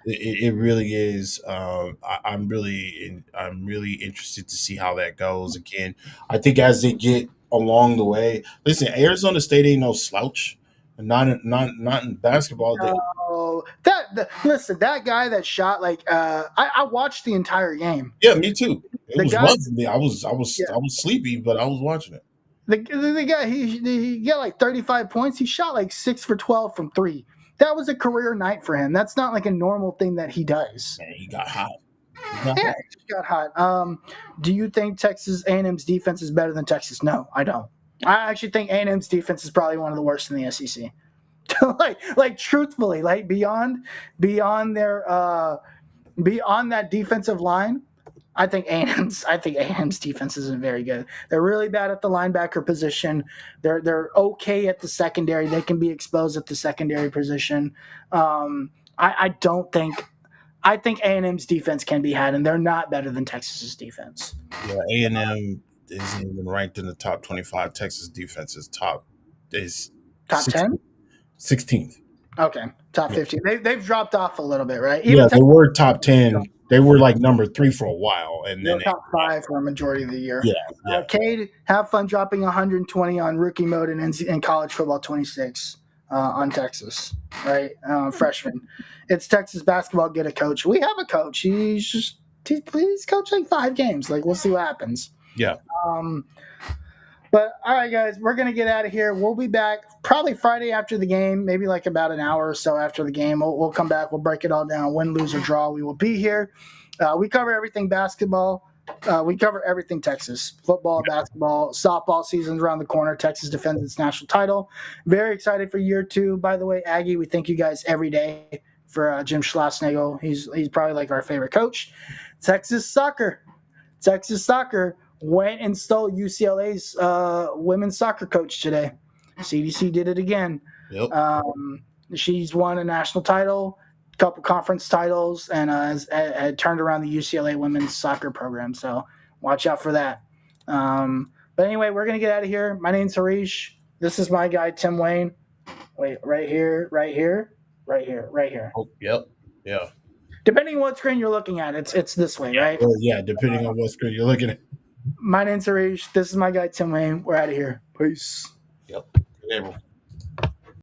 C: It really is. I'm really interested to see how that goes. Again, I think as they get along the way, listen, Arizona State ain't no slouch. Not in basketball.
D: Listen, that guy that shot I watched the entire game.
C: Yeah, me too. It was rough for me. I was sleepy, but I was watching it.
D: The guy he got like 35 points. He shot like 6 for 12 from 3. That was a career night for him. That's not like a normal thing that he does.
C: Man, he got hot.
D: He got hot. Do you think Texas A&M's defense is better than Texas? No, I don't. I actually think A&M's defense is probably one of the worst in the SEC. like truthfully, like beyond their beyond that defensive line, I think A&M's defense isn't very good. They're really bad at the linebacker position. They're okay at the secondary. They can be exposed at the secondary position. I I think A&M's defense can be had, and they're not better than Texas's defense.
C: Yeah, A&M isn't even ranked in the top 25. Texas defense is top
D: 10?
C: 16th.
D: Okay, top 15. They've dropped off a little bit, right?
C: Yeah, they
D: Texas,
C: were top 10. They were like number 3 for a while, and
D: they
C: then
D: were top 5 for a majority of the year.
C: yeah.
D: Cade, have fun dropping 120 on rookie mode in college football 26 on Texas, right? Freshman. It's Texas basketball. Get a coach. We have a coach. He's coaching 5 games. Like, we'll see what happens.
C: Yeah.
D: But all right, guys, we're gonna get out of here. We'll be back probably Friday after the game, maybe like about an hour or so after the game. We'll come back. We'll break it all down. Win, lose, or draw. We will be here. We cover everything basketball. We cover everything Texas football, basketball, softball season's around the corner. Texas defends its national title. Very excited for year 2. By the way, Aggie, we thank you guys every day for Jim Schlossnagel. He's probably like our favorite coach. Texas soccer went and stole UCLA's women's soccer coach today. CDC did it again.
C: Yep.
D: She's won a national title, a couple conference titles, and had turned around the UCLA women's soccer program. So watch out for that. But anyway, we're going to get out of here. My name's Harish. This is my guy, Tim Wayne. Wait, right here.
C: Oh, yep. Yeah.
D: Depending on what screen you're looking at, it's this way, right?
C: Well, yeah, depending on what screen you're looking at.
D: My name's Harish. This is my guy, Tim Wayne. We're out of here. Peace.
C: Yep. Good,